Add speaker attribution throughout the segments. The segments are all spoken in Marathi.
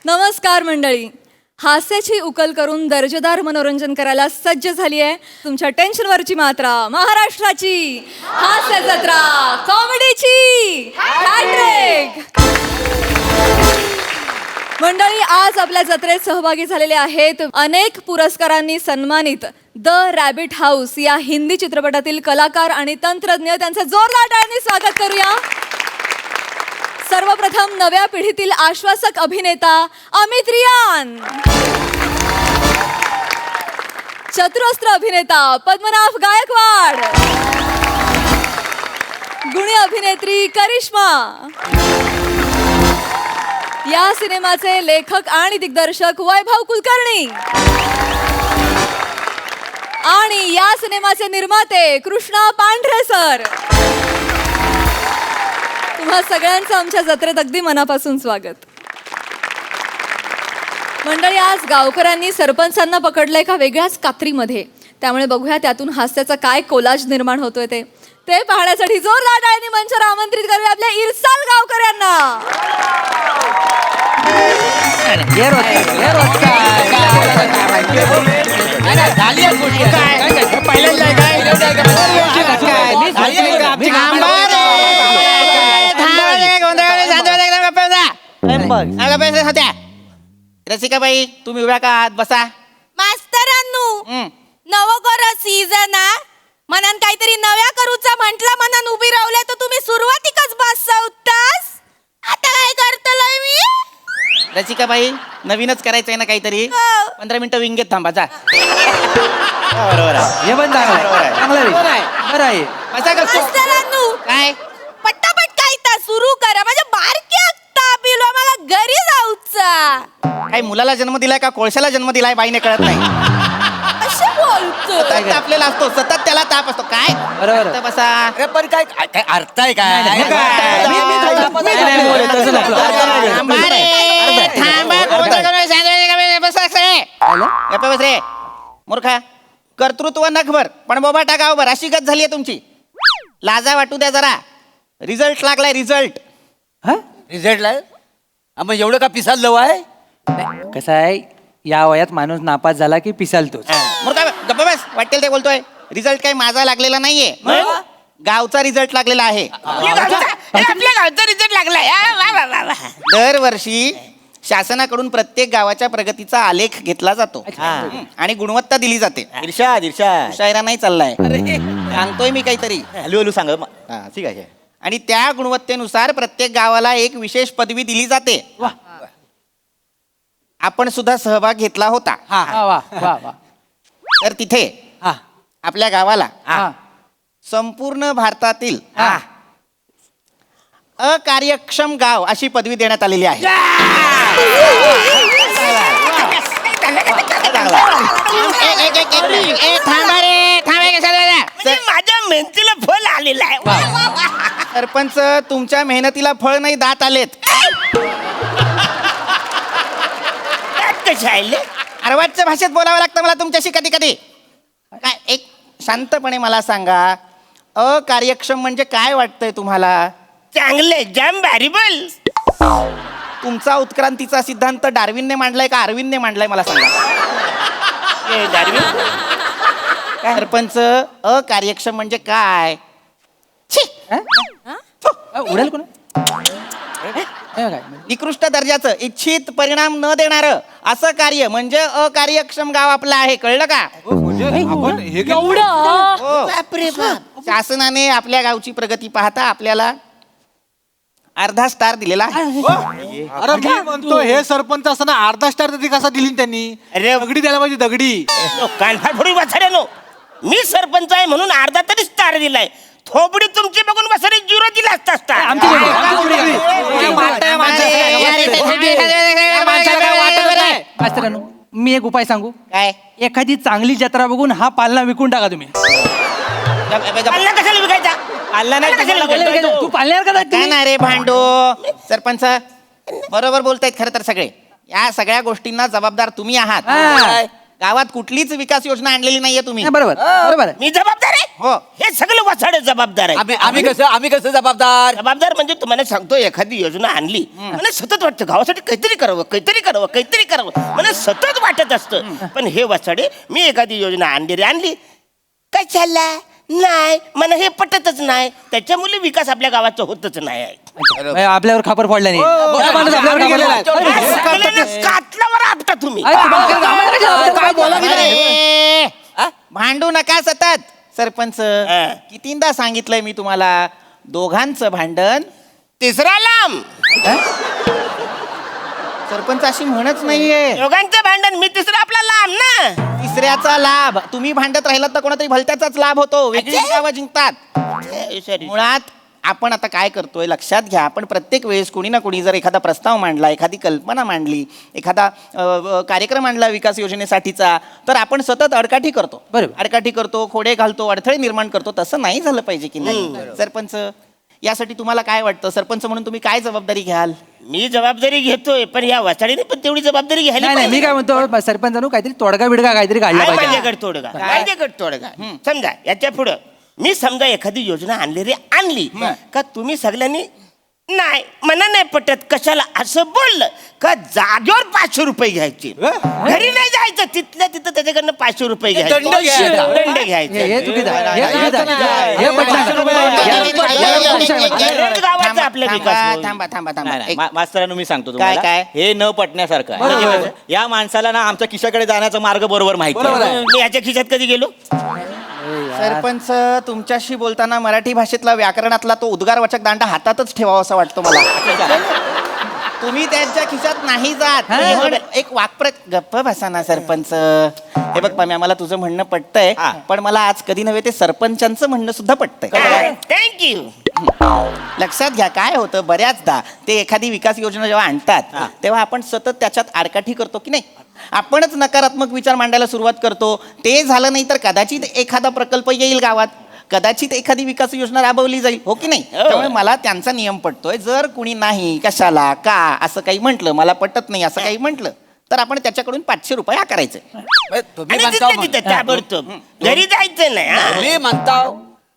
Speaker 1: नमस्कार मंडळी. हास्याची उकल करून दर्जेदार मनोरंजन करायला सज्ज झाली आहे तुमच्या टेन्शनवरची मात्रा, महाराष्ट्राची हास्य जत्रा, कॉमेडीची हॅट्रिक. मंडळी, आज आपल्या जत्रेत सहभागी झालेले आहेत अनेक पुरस्कारांनी सन्मानित द रॅबिट हाऊस या हिंदी चित्रपटातील कलाकार आणि तंत्रज्ञ. त्यांचं जोरदार टाळ्यांनी स्वागत करूया. सर्वप्रथम नव्या पिढीतील आश्वासक अभिनेता अमित रियान, चतुरस्त्र अभिनेता पद्मनाभ गायकवाड, गुणी अभिनेत्री करिश्मा, या सिनेमाचे लेखक आणि दिग्दर्शक वैभव कुलकर्णी आणि या सिनेमाचे निर्माते कृष्णा पांढरे सर. तुम्हा सगळ्यांचं आमच्या जत्रेत अगदी मनापासून स्वागत. मंडळी, आज गावकऱ्यांनी सरपंचांना पकडलंय एका वेगळ्याच कात्रीमध्ये. त्यामुळे बघूया त्यातून हास्याचा काय कोलाज निर्माण होतोय ते पाहण्यासाठी जोरदार टाळ्यांनी मंचावर आमंत्रित करूया आपल्या इरसाल गावकऱ्यांना.
Speaker 2: रसिकाबाई, तुम्ही उभ्या का आहात? बसा.
Speaker 3: मास्तरांनो, नवं कर सीझन मनान काहीतरी नव्या करूचा म्हंटला, मनान उभी रावले तर तुम्ही सुरुवातीकच बसवतास. आता काय करतलय मी?
Speaker 2: रसिकाबाई, नवीनच करायचंय ना काहीतरी.
Speaker 3: हो.
Speaker 2: 15 मिनिटं विंगेत थांबा. जा.
Speaker 4: हे पण चांगलं आहे.
Speaker 2: बसा गप्प.
Speaker 3: मास्तरांनो,
Speaker 2: काय
Speaker 3: पटापट काय ता सुरू करा. माझ्या बारक्या ताप इलो, मला घरी जाऊचा.
Speaker 2: काय मुलाला जन्म दिलाय का कोळशाला जन्म दिलाय बाईने कळत नाही.
Speaker 3: असे बोलतो.
Speaker 2: सतत तापलेला असतो, सतत त्याला ताप असतो. काय
Speaker 4: बरोबर.
Speaker 2: तर बसा.
Speaker 5: अरे पण काय काय अर्थ आहे काय?
Speaker 2: थांबा रे, थांबा. गोंधळ करू नये. बसा सगळे. गप्प बस रे मूर्खा. कर्तृत्व नखभर पण बोबाटा गावभर अशी गत झाली आहे तुमची. लाजा वाटू द्या जरा. रिझल्ट लागलाय, रिझल्ट.
Speaker 5: रिझल्टला मग एवढं का पिसाल लव आहे?
Speaker 4: कसं आहे, या वयात माणूस नापास झाला की पिसालतोच.
Speaker 2: मूर्खा, गप्प बस. वाटेल ते बोलतोय. रिझल्ट काही माझा लागलेला नाहीये, गावचा रिझल्ट लागलेला आहे.
Speaker 3: आपल्या गावचा रिझल्ट लागलाय.
Speaker 2: दरवर्षी शासनाकडून प्रत्येक गावाच्या प्रगतीचा आलेख घेतला जातो आणि गुणवत्ता दिली जाते.
Speaker 5: इर्षाद इर्षाद
Speaker 2: शायरा नाही चाललाय, सांगतोय मी काहीतरी.
Speaker 5: हलू हलू सांग. ठीक आहे.
Speaker 2: आणि त्या गुणवत्तेनुसार प्रत्येक गावाला एक विशेष पदवी दिली जाते. आपण सुद्धा सहभाग घेतला होता.
Speaker 4: वा.
Speaker 2: तर तिथे आपल्या गावाला संपूर्ण भारतातील अकार्यक्षम गाव अशी पदवी देण्यात आलेली आहे.
Speaker 3: माझ्या मेहनतीला फल आलेलं आहे.
Speaker 2: सरपंच, तुमच्या मेहनतीला फळ नाही, दात आलेत. अर्वाच्या भाषेत बोलावं लागतं मला तुमच्याशी कधी कधी. काय एक शांतपणे मला सांगा, अकार्यक्षम म्हणजे काय वाटतंय तुम्हाला?
Speaker 3: चांगले जाम व्हॅरिबल.
Speaker 2: तुमचा उत्क्रांतीचा सिद्धांत डार्विनने मांडलाय का अरविंदने मांडलाय मला सांगा. सरपंच, अकार्यक्षम म्हणजे काय?
Speaker 4: उडेल कोण?
Speaker 2: निकृष्ट दर्जाचं, इच्छित परिणाम न देणारं असं कार्य म्हणजे अकार्यक्षम गाव आपलं आहे. कळलं का? शासनाने आपल्या गावची प्रगती पाहता आपल्याला अर्धा स्टार दिलेला आहे.
Speaker 6: अरे मी म्हणतो, हे सरपंच असताना अर्धा स्टार कसा दिली त्यांनी? दगडी द्यायला पाहिजे, दगडी.
Speaker 3: कानफाट फोडून वाचायला. मी सरपंच आहे म्हणून अर्धा तरी स्टार दिलाय. थोबडी तुमची बघून बसरे 0 दिला असता.
Speaker 4: मी एक उपाय सांगू
Speaker 2: काय?
Speaker 4: एखादी चांगली जत्रा बघून हा पालना विकून टाका तुम्ही.
Speaker 3: पालना कशाला विकायचा? पालना नाही कशाला विकायचा?
Speaker 4: तू पालण्यावर का
Speaker 2: काय ना रे भांडो. सरपंच बरोबर बोलतायत खरं तर सगळे. या सगळ्या गोष्टींना जबाबदार तुम्ही आहात. गावात कुठलीच विकास योजना आणलेली नाहीये तुम्ही.
Speaker 4: नाही, बरोबर बरोबर आहे.
Speaker 7: मी जबाबदार आहे
Speaker 2: हो.
Speaker 7: हे सगळं वसाडे जबाबदार आहे
Speaker 5: आम्ही कसं जबाबदार?
Speaker 7: जबाबदार म्हणजे तुम्हाला सांगतो एखादी योजना आणली मला सतत वाटतं गावासाठी काहीतरी करावं मला सतत वाटत असतं. पण हे वसाडे मी एखादी योजना आणली काय चालला नाही मला हे पटतच नाही त्याच्यामुळे विकास आपल्या गावाचा होतच नाही आहे.
Speaker 4: म्हणजे आपल्यावर खापर फोडल्याने या माणूस आपल्यावर खापर फोडला.
Speaker 7: काय सगळ्यांना कातल्यावर आपटा तुम्ही
Speaker 4: अरे, तुम्हाला आम्हाला कशाला आपल्याला
Speaker 2: अरे, भांडू नका सतत. सरपंच कितींदा सांगितलंय मी तुम्हाला, दोघांचं भांडण
Speaker 7: तिसरा लांब
Speaker 2: सरपंच अशी म्हणच नाहीये.
Speaker 7: दोघांचं भांडण मी तिसरा आपला लांब ना.
Speaker 2: तिसऱ्याचा लाभ तुम्ही भांडत राहिलात तर कोणातरी भलत्याचाच लाभ होतो. वेगळी गावं जिंकतात.
Speaker 7: सॉरी.
Speaker 2: मुळात आपण आता काय करतोय लक्षात घ्या. आपण प्रत्येक वेळेस कोणी ना कोणी जर एखादा प्रस्ताव मांडला, एखादी कल्पना मांडली, एखादा कार्यक्रम आणला विकास योजनेसाठीचा, तर आपण सतत अडकाठी करतो.
Speaker 4: बरोबर.
Speaker 2: अडकाठी करतो, खोडे घालतो, अडथळे निर्माण करतो. तसं नाही झालं पाहिजे की नाही. सरपंच, यासाठी तुम्हाला काय वाटतं? सरपंच म्हणून तुम्ही काय जबाबदारी घ्याल?
Speaker 7: मी जबाबदारी घेतोय पण या वसाडीने पण तेवढी जबाबदारी घ्यायला
Speaker 4: नाही नाही, मी काय म्हणतो सरपंचानं काहीतरी तोडगा बिडगा काहीतरी काढला
Speaker 7: काय
Speaker 4: पाहिजे.
Speaker 7: माझ्याकडे तोडगा समजा याच्या पुढं मी समजा एखादी योजना आणली का तुम्ही सगळ्यांनी नाही मना नाही पटत कशाला असं बोललं का जागेवर 500 रुपये घ्यायचे. घरी नाही जायचं, तिथल्या तिथं त्याच्याकडनं 500 रुपये घ्यायचे.
Speaker 5: दंड घ्यायचा.
Speaker 7: दंड
Speaker 4: हे
Speaker 7: घ्यायचे.
Speaker 4: चुकीचं आहे. हे चुकीचं आहे. हे पटलं नाही.
Speaker 7: रोज गावाचा आपला विकास होईल.
Speaker 2: थांबा.
Speaker 8: मास्तरांनो मी सांगतो
Speaker 2: काय?
Speaker 8: तुम्हाला हे न पटण्यासारखं आहे.
Speaker 4: बरोबर.
Speaker 8: म्हणजे या माणसाला ना आमच्या खिशाकडे जाण्याचा मार्ग बरोबर माहिती आहे.
Speaker 7: मी याच्या खिशात कधी गेलो?
Speaker 2: सरपंच, तुमच्याशी बोलताना मराठी भाषेतला व्याकरणातला तो उद्गारवाचक दांडा हातातच ठेवावा असं वाटतं मला. तुम्ही त्यांच्या खिशात नाही जात. एक गप्प बसा ना सरपंच. हे बघ पाम्या, मला तुझं म्हणणं पटतंय, पण मला आज कधी नव्हे ते सरपंचांचं म्हणणं सुद्धा पटतंय.
Speaker 7: थँक्यू.
Speaker 2: लक्षात घ्या, काय होतं बऱ्याचदा ते एखादी विकास योजना जेव्हा आणतात तेव्हा आपण सतत त्याच्यात आडकाठी करतो की नाही. आपणच नकारात्मक विचार मांडायला सुरुवात करतो. ते झालं नाही तर कदाचित एखादा प्रकल्प येईल गावात, कदाचित एखादी विकास योजना राबवली जाईल, हो की नाही. त्यामुळे मला त्यांचा नियम पटतोय. जर कुणी नाही, कशाला, का असं काही म्हटलं, मला पटत नाही असं काही म्हटलं, तर आपण त्याच्याकडून 500 रुपये आकारायचे.
Speaker 5: तुम्ही
Speaker 7: आणि
Speaker 5: म्हणता
Speaker 7: तिथल्या तिथं ताबडतोब घरी जायचं नाही हा.
Speaker 5: तुम्ही म्हणता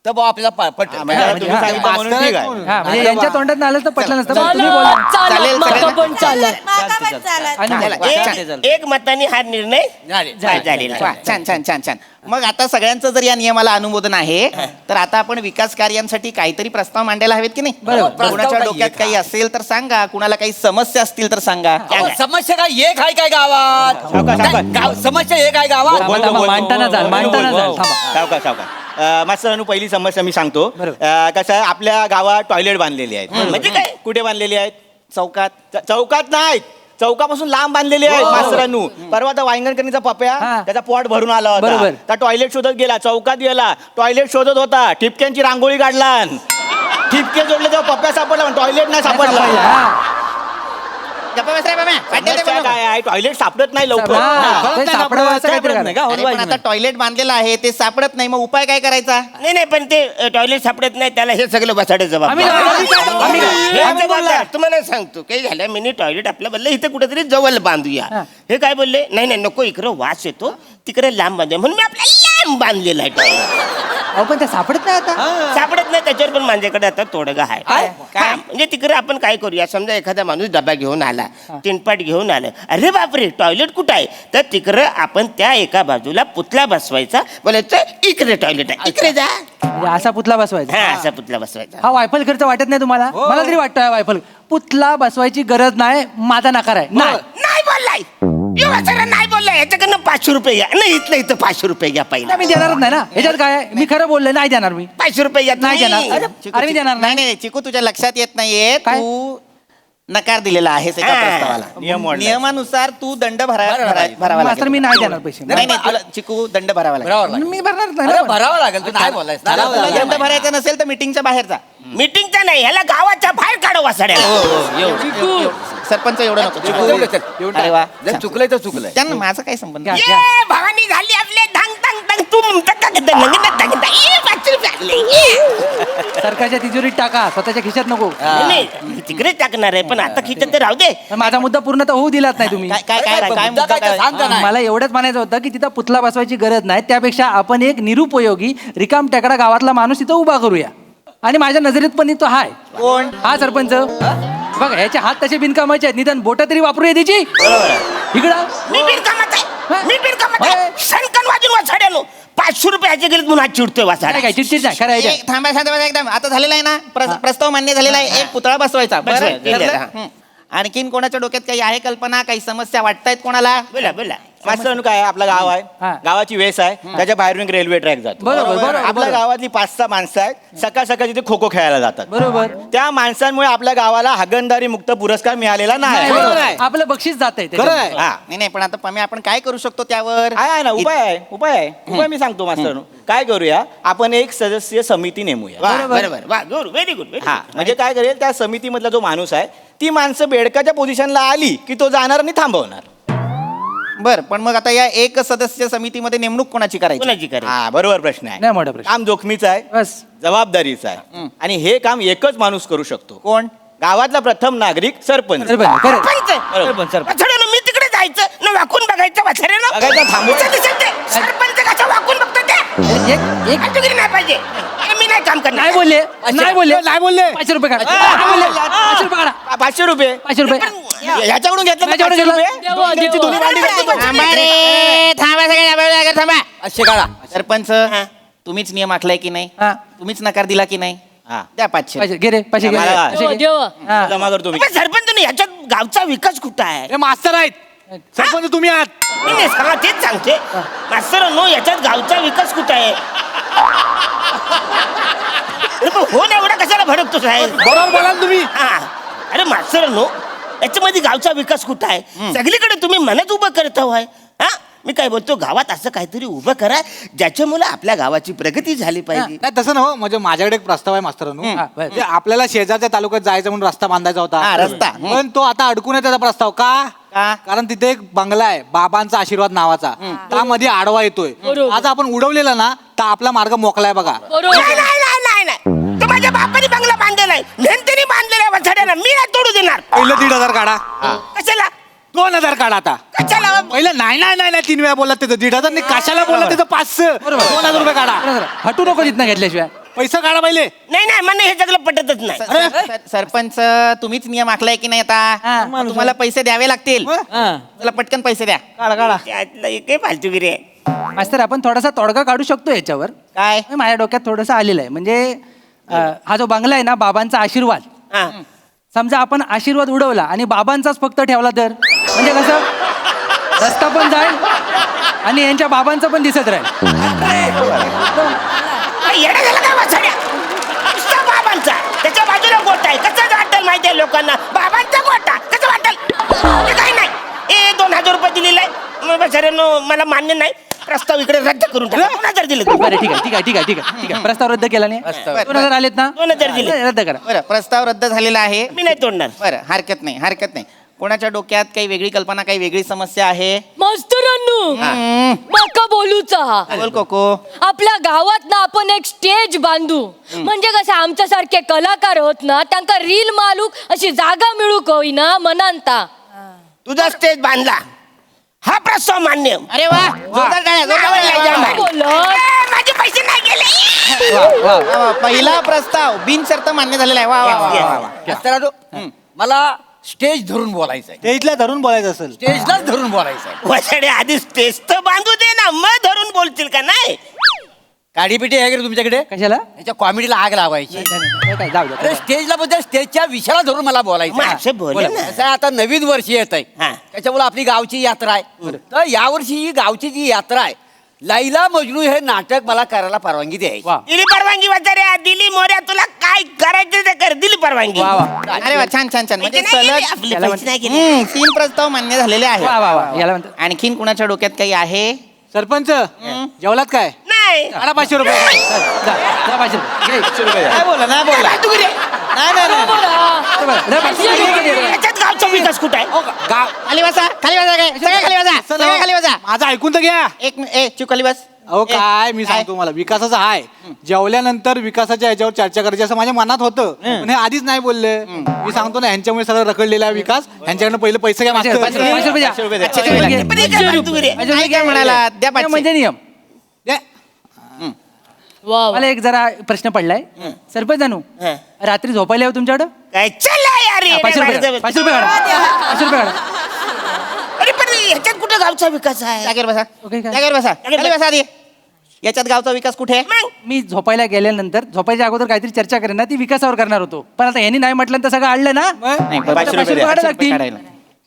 Speaker 5: तर भाऊ आपल्याला पटेल.
Speaker 8: म्हणजे तुम्ही सांगितलं म्हणून ठीक आहे.
Speaker 4: हा, म्हणजे यांच्या तोंडात आलं तर पटलं नसतं. पण तुम्ही बोला.
Speaker 2: चालेल,
Speaker 3: माका
Speaker 2: सगळ्यांना?
Speaker 3: पण चालत.
Speaker 4: आणि बोला.
Speaker 7: एक मताने हा निर्णय झालेला
Speaker 2: वा, छान. मग आता सगळ्यांचं जर या नियमाला अनुमोदन आहे तर आता आपण विकास कार्यांसाठी काहीतरी प्रस्ताव मांडायला हवेत की नाही.
Speaker 4: बरोबर.
Speaker 2: कुणाच्या डोक्यात काही असेल तर सांगा, कुणाला काही समस्या असतील तर सांगा.
Speaker 5: अहो, समस्या काय एक आहे काय गावात? समस्या एक आहे गावात?
Speaker 4: थांबा, मांडताना जाल. थांबा.
Speaker 8: सावकाश. मास्तरांनो, पहिली समस्या मी सांगतो.
Speaker 4: बरोबर.
Speaker 8: कसं आहे, आपल्या गावात टॉयलेट बांधलेली आहेत.
Speaker 7: म्हणजे काय?
Speaker 8: कुठे बांधलेली आहेत?
Speaker 2: चौकात
Speaker 8: चौकात नाहीत, चौकापासून लांब बांधलेली आहेत. मास्तरांनो, परवा त्या वांगणकरणीचा पप्या
Speaker 4: हा.
Speaker 8: त्याचा पोट भरून आला होता.
Speaker 4: बरोबर.
Speaker 8: त्या टॉयलेट शोधत गेला, चौकात गेला, टॉयलेट शोधत होता, ठिपक्यांची रांगोळी काढला, ठिपके जोडले तेव्हा पप्या सापडला, टॉयलेट नाही सापडला.
Speaker 4: हा.
Speaker 2: गप्पा बस रे बाबा.
Speaker 8: समस्या काय आहे? टॉयलेट सापडत नाही लवकर.
Speaker 4: हा, ते सापडावं असं काहीतरी
Speaker 8: सापडत नाही का?
Speaker 2: अरे पण आता टॉयलेट बांधलेलं आहे, ते सापडत नाही, मग उपाय काय करायचा?
Speaker 7: नाही पण ते टॉयलेट सापडत नाही त्याला हे सगळं बसाडे
Speaker 4: आम्ही
Speaker 7: जबाबदार तुम्हाला सांगतो काही झालं मिनी टॉयलेट आपल्या बोललं इथे कुठेतरी जवळ बांधूया. हे काय बोलले नाही नको, इकडं वास येतो, तिकडे लांब बांधूया म्हणून मी आपल्या लांब बांधलेला आहे टॉयलेट.
Speaker 4: अहो, पण ते सापडत नाही आता.
Speaker 7: सापडत नाही त्याच्यावर पण माझ्याकडे आता तोडगा आहे. काय म्हणजे तिकडे आपण काय करूया, समजा एखादा माणूस डबा घेऊन आला, तीनपाट घेऊन आलं, अरे बापरे टॉयलेट कुठं आहे, तर तिकडं आपण त्या एका बाजूला पुतळा बसवायचा, बोलायचं इकडे टॉयलेट आहे, इकडे जा.
Speaker 4: म्हणजे असा पुतला बसवायचा.
Speaker 7: हा असा पुतळा बसवायचा.
Speaker 4: हा वायफल खर्च वाटत नाही तुम्हाला? मला तरी वाटतं वायफल पुतला बसवायची गरज नाही, माझा नकार आहे. नाही
Speaker 7: नाही बोललाय नाही बोललाय, याच्याकडनं 500 रुपये घ्या. नाही इथं 500 500 घ्या पहिला.
Speaker 4: मी देणारच नाही ना. ह्याच्यात काय आहे? मी खरं बोलले, नाही देणार मी.
Speaker 7: 500 रुपये घ्या.
Speaker 4: नाही देणार.
Speaker 2: चिकू,
Speaker 4: अरे मी देणार नाही.
Speaker 2: नाही चिकू, तुझ्या लक्षात येत नाहीये,
Speaker 4: काय?
Speaker 2: तू नकार दिलेला आहेस एका
Speaker 7: हा.
Speaker 2: प्रस्तावाला.
Speaker 8: नियम मोडलाय.
Speaker 2: नियमानुसार तू दंड भरावा
Speaker 4: मास्तर
Speaker 2: लागेल.
Speaker 4: मी नाही देणार पैसे.
Speaker 2: नाही तुला चिकू दंड भरावा लागेल.
Speaker 4: मी भरणार नाही
Speaker 5: अरे
Speaker 4: ना.
Speaker 5: भरावं लागेल. तू नाही बोलायचं.
Speaker 2: तुला दंड भरायचा नसेल तर मीटिंगच्या बाहेर जा.
Speaker 7: मीटिंगचा नाही, ह्याला गावाच्या बाहेर काढू वासाड्या.
Speaker 2: सरपंच एवढं नको चिकू.
Speaker 5: एवढं चल.
Speaker 2: अरे वा.
Speaker 5: जर चुकलंय तर चुकलंय.
Speaker 2: त्यांना माझा काय संबंध?
Speaker 4: घ्या,
Speaker 7: ये
Speaker 4: घ्या.
Speaker 7: भवानी झाली आपले धांग धांग धांग तू
Speaker 4: सरकारच्या तिजोरीत टाका स्वतःच्या खिशात नको
Speaker 7: नाही तिकडे टाकणार आहे पण आता खिचत तर राहू दे.
Speaker 4: पण माझा मुद्दा पूर्ण तर होऊ दिलात नाही तुम्ही
Speaker 2: काय काय काय काय
Speaker 5: मुद्दा
Speaker 2: मुद्दा
Speaker 5: काय
Speaker 2: काय?
Speaker 5: सांग का नाही?
Speaker 4: मला एवढंच म्हणायचं होतं की तिथं पुतळा बसवायची गरज नाही त्यापेक्षा आपण एक निरुपयोगी रिकाम टेकडा गावातला माणूस तिथं उभा करूया आणि माझ्या नजरेत पण तो हाय
Speaker 2: कोण?
Speaker 4: हा सरपंच बघा ह्याचे हात तसे बिनकामाचे आहेत निदान बोट तरी वापरूया त्याची इकडं
Speaker 7: मी बिनकामात आहे मी बिनकामात आहे सणकण वाजून वाचाड्यानो 500 रुपयाचे गेले म्हणून आज चिडतोय वाचाड्या.
Speaker 4: काय चिडचिड नाही खरं आहे
Speaker 2: ए, थांबा शांत बसा एकदम आता झालेला आहे ना प्रस्ताव मान्य झालेला आहे एक पुतळा बसवायचा बरं,
Speaker 7: बसवायचा.
Speaker 2: ठरलं? हं. आणखीन कोणाच्या डोक्यात काही आहे कल्पना काही समस्या वाटतायत कोणाला?
Speaker 7: बोला बोला
Speaker 8: मास्तर काय आहे, आपलं गाव
Speaker 4: हा.
Speaker 8: आहे गावाची वेस आहे त्याच्या बाहेरून एक रेल्वे ट्रॅक जातो
Speaker 4: बरोबर, बरोबर,
Speaker 8: आपल्या
Speaker 4: बरोबर.
Speaker 8: गावातली 5-6 माणसं आहेत सकाळ सकाळ तिथे खो खो खेळायला जातात
Speaker 4: बरोबर
Speaker 8: त्या माणसांमुळे आपल्या गावाला हागणदारी मुक्त पुरस्कार मिळालेला नाही
Speaker 4: बरोबर.
Speaker 6: आहे.
Speaker 4: आपलं बक्षीस जात आहे
Speaker 6: खरं आहे.
Speaker 8: हा
Speaker 2: नाही नाही पण आता पमे आपण काय करू शकतो त्यावर?
Speaker 8: आहे ना उपाय मी सांगतो मास्तर काय करूया आपण एक सदस्य समिती नेमूया
Speaker 7: वा
Speaker 4: बरोबर.
Speaker 7: बरोबर वा गुड व्हेरी गुड
Speaker 8: हा म्हणजे काय करेल त्या समितीमधला जो माणूस आहे ती माणसं बेडकाच्या पोझिशनला आली की तो जाणार आणि थांबवणार
Speaker 2: बर पण मग आता या एक सदस्य समितीमध्ये नेमणूक कोणाची करायची?
Speaker 7: कोणाची करे
Speaker 8: हा बरोबर प्रश्न आहे
Speaker 4: नाही मोठा प्रश्न
Speaker 8: काम जोखमीचं आहे
Speaker 4: बस
Speaker 8: जबाबदारीचं आहे आणि हे काम एकच माणूस करू शकतो
Speaker 2: कोण?
Speaker 8: गावातला प्रथम नागरिक सरपंच
Speaker 4: सरपंच, खरं.
Speaker 7: वाचाड्यानो मी तिकडे जायचं न वाकून बघायचं वाचाड्यानो
Speaker 8: बघायचं, थांबवायचं.
Speaker 7: सरपंच कसं वाकून बघतो ते
Speaker 4: एक
Speaker 7: कामगिरी नाही पाहिजे ए, मी नाही काम करणार
Speaker 4: नाही बोलले नाही बोलले
Speaker 6: नाही बोलले
Speaker 4: 500 रुपये काढा 500 रुपये काढा
Speaker 8: 500 रुपये
Speaker 4: 500 रुपये
Speaker 8: ह्याच्याकडून घेतलं ना
Speaker 4: ह्याच्याकडून
Speaker 8: 500 रुपये
Speaker 4: घेतलं.
Speaker 8: दोन त्यांची दोन्ही भांडी घेतली तो.
Speaker 2: थांबा रे थांबा सगळे थांबा
Speaker 5: असे काढा
Speaker 2: सरपंच तुम्हीच नियम आखलाय की नाही
Speaker 4: हा.
Speaker 2: तुम्हीच नकार दिला की नाही
Speaker 8: हा.
Speaker 2: द्या 500.
Speaker 4: पैसे घे रे पैसे घे
Speaker 8: मला-
Speaker 4: पैसे घे. हा.
Speaker 8: जमा करतो मी
Speaker 7: पण सरपंच ह्याच्यात गावचा विकास कुठं आहे
Speaker 6: हे मास्तर आहेत सरपंच तुम्ही आहात
Speaker 7: मी नाही सांगा तेच सांगते मास्तर नो याच्यात गावचा विकास कुठं आहे अरे पण हो ना एवढा कशाला भडकतो साहेब
Speaker 6: बरोबर बोला ना तुम्ही
Speaker 7: हा अरे मास्तर नो याच्यामध्ये गावचा विकास कुठं आहे सगळीकडे तुम्ही मनच उभं करता होय हा मी काय बोलतो गावात असं काहीतरी उभं करा ज्याच्यामुळे आपल्या गावाची प्रगती झाली पाहिजे
Speaker 6: नाही तसं ना म्हणजे माझ्याकडे एक प्रस्ताव आहे मास्तरांनो
Speaker 4: हा, बरं.
Speaker 6: म्हणजे आपल्याला शेजारच्या तालुक्यात जायचं म्हणून रस्ता बांधायचा
Speaker 2: हा,
Speaker 6: होता
Speaker 2: रस्ता.
Speaker 6: पण तो आता अडकून आहे त्याचा प्रस्ताव का
Speaker 2: का?
Speaker 6: कारण तिथे एक बंगला आहे बाबांचा आशीर्वाद नावाचा त्यामध्ये आडवा येतोय आज आपण उडवलेला ना तर आपला मार्ग मोकळा आहे बघा
Speaker 7: नाही नाही नाही नाही नाही तो माझ्या बापाने बंगला बांधलेला आहे नेंतरी बांधलेला आहे वसाड्याला मी नाही तोडू देणार
Speaker 6: पहिलं 1,500 काढा
Speaker 7: कशाला
Speaker 6: 2,000 काढा आता
Speaker 7: कशाला
Speaker 6: पहिलं नाही नाही नाही नाही 3 वेळा बोलला त्याचं 1,500 नाही कशाला बोलला त्याचं 500 2,000 रुपये काढा
Speaker 4: हटू नको तिथनं घेतल्याशिवाय
Speaker 6: पैसा काढा पहिले
Speaker 7: नाही नाही मला हे सगळं पटतच नाही
Speaker 2: सरपंच तुम्हीच नियम आखलाय की नाही आता मग तुम्हाला पैसे द्यावे लागतील चला पटकन पैसे द्या
Speaker 7: त्यातलं एकही फालतूगिरी आहे
Speaker 4: मास्तर आपण थोडासा तोडगा काढू शकतो याच्यावर
Speaker 2: काय?
Speaker 4: माझ्या डोक्यात थोडंसं आलेलं आहे म्हणजे हा जो बंगला आहे ना बाबांचा आशीर्वाद
Speaker 7: हा.
Speaker 4: समजा आपण आशीर्वाद उडवला आणि बाबांचाच फक्त ठेवला तर म्हणजे कसं रस्ता पण जाईल आणि यांच्या बाबांचं पण दिसत राहील
Speaker 7: काय येडं झालं काय वसाड्या नुसता बाबांचा त्याच्या बाजूला गोटा आहे कसं वाटेल माहिती आहे लोकांना बाबांचा गोटा कसं वाटेल ते काही नाही ए 2,000 रुपये दिलेले आहे वसाड्यानो मला मान्य नाही प्रस्ताव इकडे रद्द करून टाका 2,000 दिले तुम्ही.
Speaker 4: बरं ठीक आहे ठीक आहे ठीक आहे ठीक आहे ठीक आहे प्रस्ताव रद्द केला नाही 2,000 आलेत ना
Speaker 7: 2,000 दिले.
Speaker 4: रद्द करा
Speaker 2: बरं प्रस्ताव रद्द झालेला आहे
Speaker 7: मी नाही तोडणार
Speaker 2: बरं हरकत नाही कोणाच्या डोक्यात काही वेगळी कल्पना काही वेगळी समस्या आहे?
Speaker 3: मास्तरांनो माका बोलूचा हा
Speaker 2: बोल कोको.
Speaker 3: आपल्या गावात ना आपण एक स्टेज बांधू म्हणजे कसं आमच्यासारखे कलाकार होत ना त्यांना रील मालूक अशी जागा मिळू होईना मनांता
Speaker 7: तुझा स्टेज बांधला हा प्रस्ताव मान्य
Speaker 2: अरे वा जोरदार टाळ्या, जोरदार टाळ्या.
Speaker 3: बोलत
Speaker 7: माझे पैसे नाही गेले
Speaker 2: वा, वा, पहिला प्रस्ताव बिनशर्त मान्य झालेला आहे वा वा वा, वा, वा.
Speaker 5: मास्तरांनो, मला स्टेज धरून बोलायचंय
Speaker 6: ते इथल्या धरून बोलायचं असेल
Speaker 5: स्टेजलाच धरून बोलायचंय
Speaker 7: वसाडे आधी स्टेज तर बांधू दे ना मग धरून बोलतील का नाही
Speaker 5: काडीपिटी आहे का रे तुमच्याकडे
Speaker 4: कशाला
Speaker 5: याच्या कॉमेडीला आग लावायची
Speaker 4: काय जाऊ
Speaker 5: अरे
Speaker 4: दे
Speaker 5: स्टेजला बद्दल स्टेजच्या विषयाला धरून मला बोलायचं
Speaker 7: मग
Speaker 5: आहे.
Speaker 7: असं बोले ना
Speaker 5: कसं आहे, आता नवीन वर्ष येत आहे
Speaker 7: हा.
Speaker 5: त्याच्यामुळे आपली गावची यात्रा आहे तर यावर्षी ही गावची जी यात्रा आहे लैला मजनू हे नाटक मला करायला परवानगी द्यायची
Speaker 4: वा
Speaker 7: दिली परवानगी वसाड्या दिली मोऱ्या तुला काय करायचं ते कर दिली परवानगी
Speaker 4: वा वा
Speaker 2: अरे वा छान छान छान म्हणजे
Speaker 7: पैसे नाही गेले,
Speaker 2: सलग
Speaker 7: आपले
Speaker 4: याला
Speaker 7: पैसे नाही गेले.
Speaker 2: 3 प्रस्ताव मान्य झालेले
Speaker 4: वा
Speaker 2: आहेत
Speaker 4: वा वा याला म्हणतात
Speaker 2: आणखीन कुणाच्या डोक्यात काही आहे?
Speaker 6: सरपंच जेवलात काय
Speaker 7: नाही
Speaker 6: काढा 500 रुपये
Speaker 4: जा 500 घे.
Speaker 2: नाही बोला नाही बोला
Speaker 7: फालतूगिरी आहे.
Speaker 2: नाही नाही नाही.
Speaker 4: दे 500.
Speaker 7: याच्यात गावचा विकास कुठं आहे
Speaker 6: गाव
Speaker 2: खाली बसा काय सगळे खाली बसा सगळे खाली बसा
Speaker 6: माझं ऐकून तर घ्या
Speaker 2: एक मिनिट ए चुप खाली बस
Speaker 6: अहो काय मी सांगतो मला विकासाचं आहे जेवल्यानंतर विकासाच्या याच्यावर चर्चा करायची असं माझ्या मनात होतं पण हे आधीच नाही बोलले मी सांगतो ना ह्यांच्यामुळे सगळं रखडलेला आहे विकास ह्यांच्याकडनं पहिले पैसे काय मागतात
Speaker 4: 500 रुपये द्या.
Speaker 2: अच्छा, अच्छा,
Speaker 4: अच्छा,
Speaker 2: अच्छा.
Speaker 4: घे.
Speaker 2: पण हे काय फालतू रे? नाही काय म्हणाला द्या
Speaker 4: नियम म्हणजे नियम मला एक जरा प्रश्न पडलाय सरपंच जानू
Speaker 7: हं.
Speaker 4: रात्री झोपायला येऊ तुमच्याकडं
Speaker 7: काय चला यार हे
Speaker 4: 500
Speaker 7: नाही
Speaker 4: रुपये
Speaker 7: मारत.
Speaker 4: 500 रुपये काढा 500 रुपये काढा
Speaker 7: अरे पण ह्याच्यात कुठं गावचा विकास आहे
Speaker 2: जागेवर बसा
Speaker 4: ओके काय?
Speaker 2: जागेवर बसा खाली बसा आधी. याच्यात गावचा विकास कुठे आहे?
Speaker 7: मग
Speaker 4: मी झोपायला गेल्यानंतर झोपायच्या अगोदर काहीतरी चर्चा करेन ना ती विकासावर करणार होतो पण आता यांनी नाही म्हटलं तर सगळं आणलं ना
Speaker 2: नाही,
Speaker 4: आता
Speaker 2: 500
Speaker 4: 500
Speaker 2: द्या.
Speaker 4: काढायला
Speaker 2: 500 रुपये
Speaker 4: लागतील.
Speaker 2: काढायला.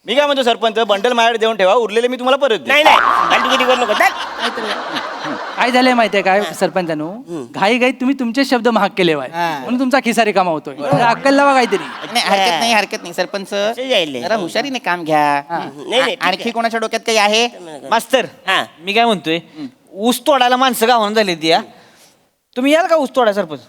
Speaker 8: मी काय म्हणतो सरपंच बंडल माझ्याकडे देऊन ठेवा उरलेले मी तुम्हाला परत देईन.
Speaker 7: नाही नाही फालतूगिरी करू नको चल.
Speaker 4: काय झालंय माहितीये काय सरपंचानो घाई घाईत तुम्ही तुमचे शब्द महाग केले वाय म्हणून तुमचा खिसा रिकामा होतोय जरा अक्कल लावा काहीतरी
Speaker 2: नाही हरकत नाही सरपंच
Speaker 7: जायले.
Speaker 2: जरा हुशारीने काम घ्या
Speaker 7: नाही, ठीक
Speaker 2: आणखी
Speaker 7: आहे.
Speaker 2: कोणाच्या डोक्यात काही आहे
Speaker 9: मास्तर
Speaker 7: हा.
Speaker 9: मी काय म्हणतोय ऊस तोडायला माणसं गावानं झाली ती तुम्ही याल का ऊस तोडा सरपंच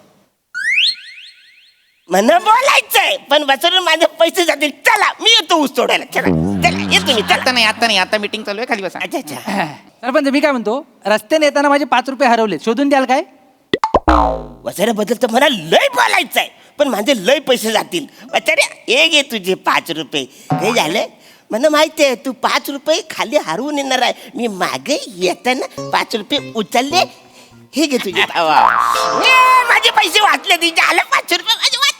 Speaker 7: मला बोलायचंय पण बसून माझे पैसे जातील चला मी येतो ऊस तोडायला चला चला येतो मी चला
Speaker 2: आता नाही आता मीटिंग चालू आहे खाली बसा
Speaker 7: अच्छा अच्छा
Speaker 4: सरपंच मी काय म्हणतो रस्त्याने येताना माझे 5 रुपये हरवले शोधून द्याल काय
Speaker 7: वसाऱ्याबद्दल तर मला लय बोलायचंय पण माझे लय पैसे जातील वसाऱ्या हे घे तुझे 5 रुपये हे झालं मला माहिती आहे तू 5 रुपये खाली हरवून येणार आहे मी मागे येताना 5 रुपये उचलले हे घे तुझे माझे पैसे वाचले तिचे आले 5 रुपये माझे वाचले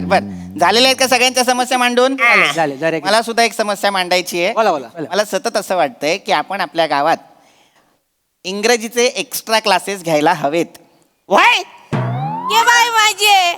Speaker 2: बर झालेल्या आहेत का सगळ्यांच्या समस्या मांडून
Speaker 4: झाले जरा
Speaker 2: मला सुद्धा एक समस्या मांडायची आहे
Speaker 6: बोला बोला
Speaker 2: मला सतत असं वाटतंय की आपण आपल्या गावात इंग्रजीचे एक्स्ट्रा क्लासेस घ्यायला हवेत
Speaker 7: वाय
Speaker 3: ये बाय माझे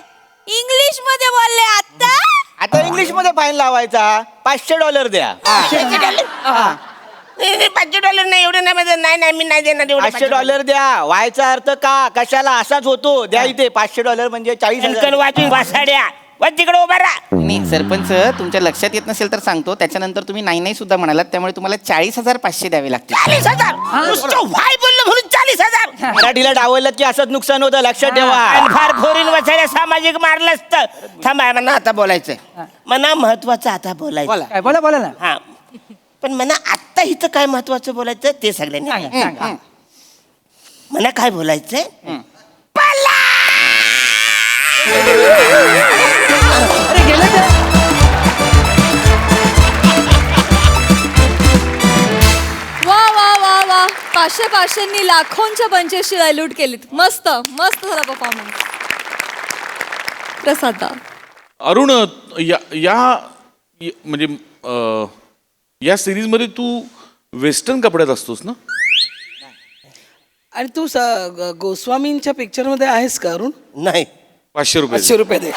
Speaker 3: इंग्लिश मध्ये बोलले आता
Speaker 8: आता इंग्लिश मध्ये फाईन लावायचा $500 द्या
Speaker 7: $500 नाही एवढे नाही माझं नाही मी नाही देणार एवढे
Speaker 8: $500 द्या व्हायचा अर्थ का कशाला असाच होतो द्या इथे $500 म्हणजे 40,000
Speaker 7: वाचून वासाड्या वा तिकडे उभा राहा
Speaker 2: नाही सरपंच तुमच्या लक्षात येत नसेल तर सांगतो त्याच्यानंतर तुम्ही नाही सुद्धा म्हणालात त्यामुळे तुम्हाला 40,500 द्यावे लागतील
Speaker 7: 40,000 नुसतं वाय बोललं म्हणून 40,000
Speaker 8: मराठीला डावललं की असंच नुकसान होतं लक्षात ठेवा
Speaker 7: आणि फार फोरीन वसाड्या सामाजिक मारलं असतं थांबा मला आता बोलायचंय मला महत्वाचं आता बोलायचं
Speaker 4: काय बोला ना
Speaker 7: हा पण मला आत्ता इथं काय महत्वाचं बोलायचं ते सगळ्यांनी सांगा. मला काय बोलायचंय
Speaker 4: अरे गेलं तर
Speaker 1: वा वा वा वा 500 लाखोंच्या पंचेशी डायल्यूट केलीत मस्त मस्त झाला परफॉर्मन्स प्रसाद
Speaker 10: अरुण म्हणजे या सिरीज मध्ये तू वेस्टर्न कपड्यात असतोस ना
Speaker 11: आणि तू गोस्वामींच्या पिक्चर मध्ये आहेस का अरुण
Speaker 7: नाही
Speaker 10: $500
Speaker 11: ₹500 दे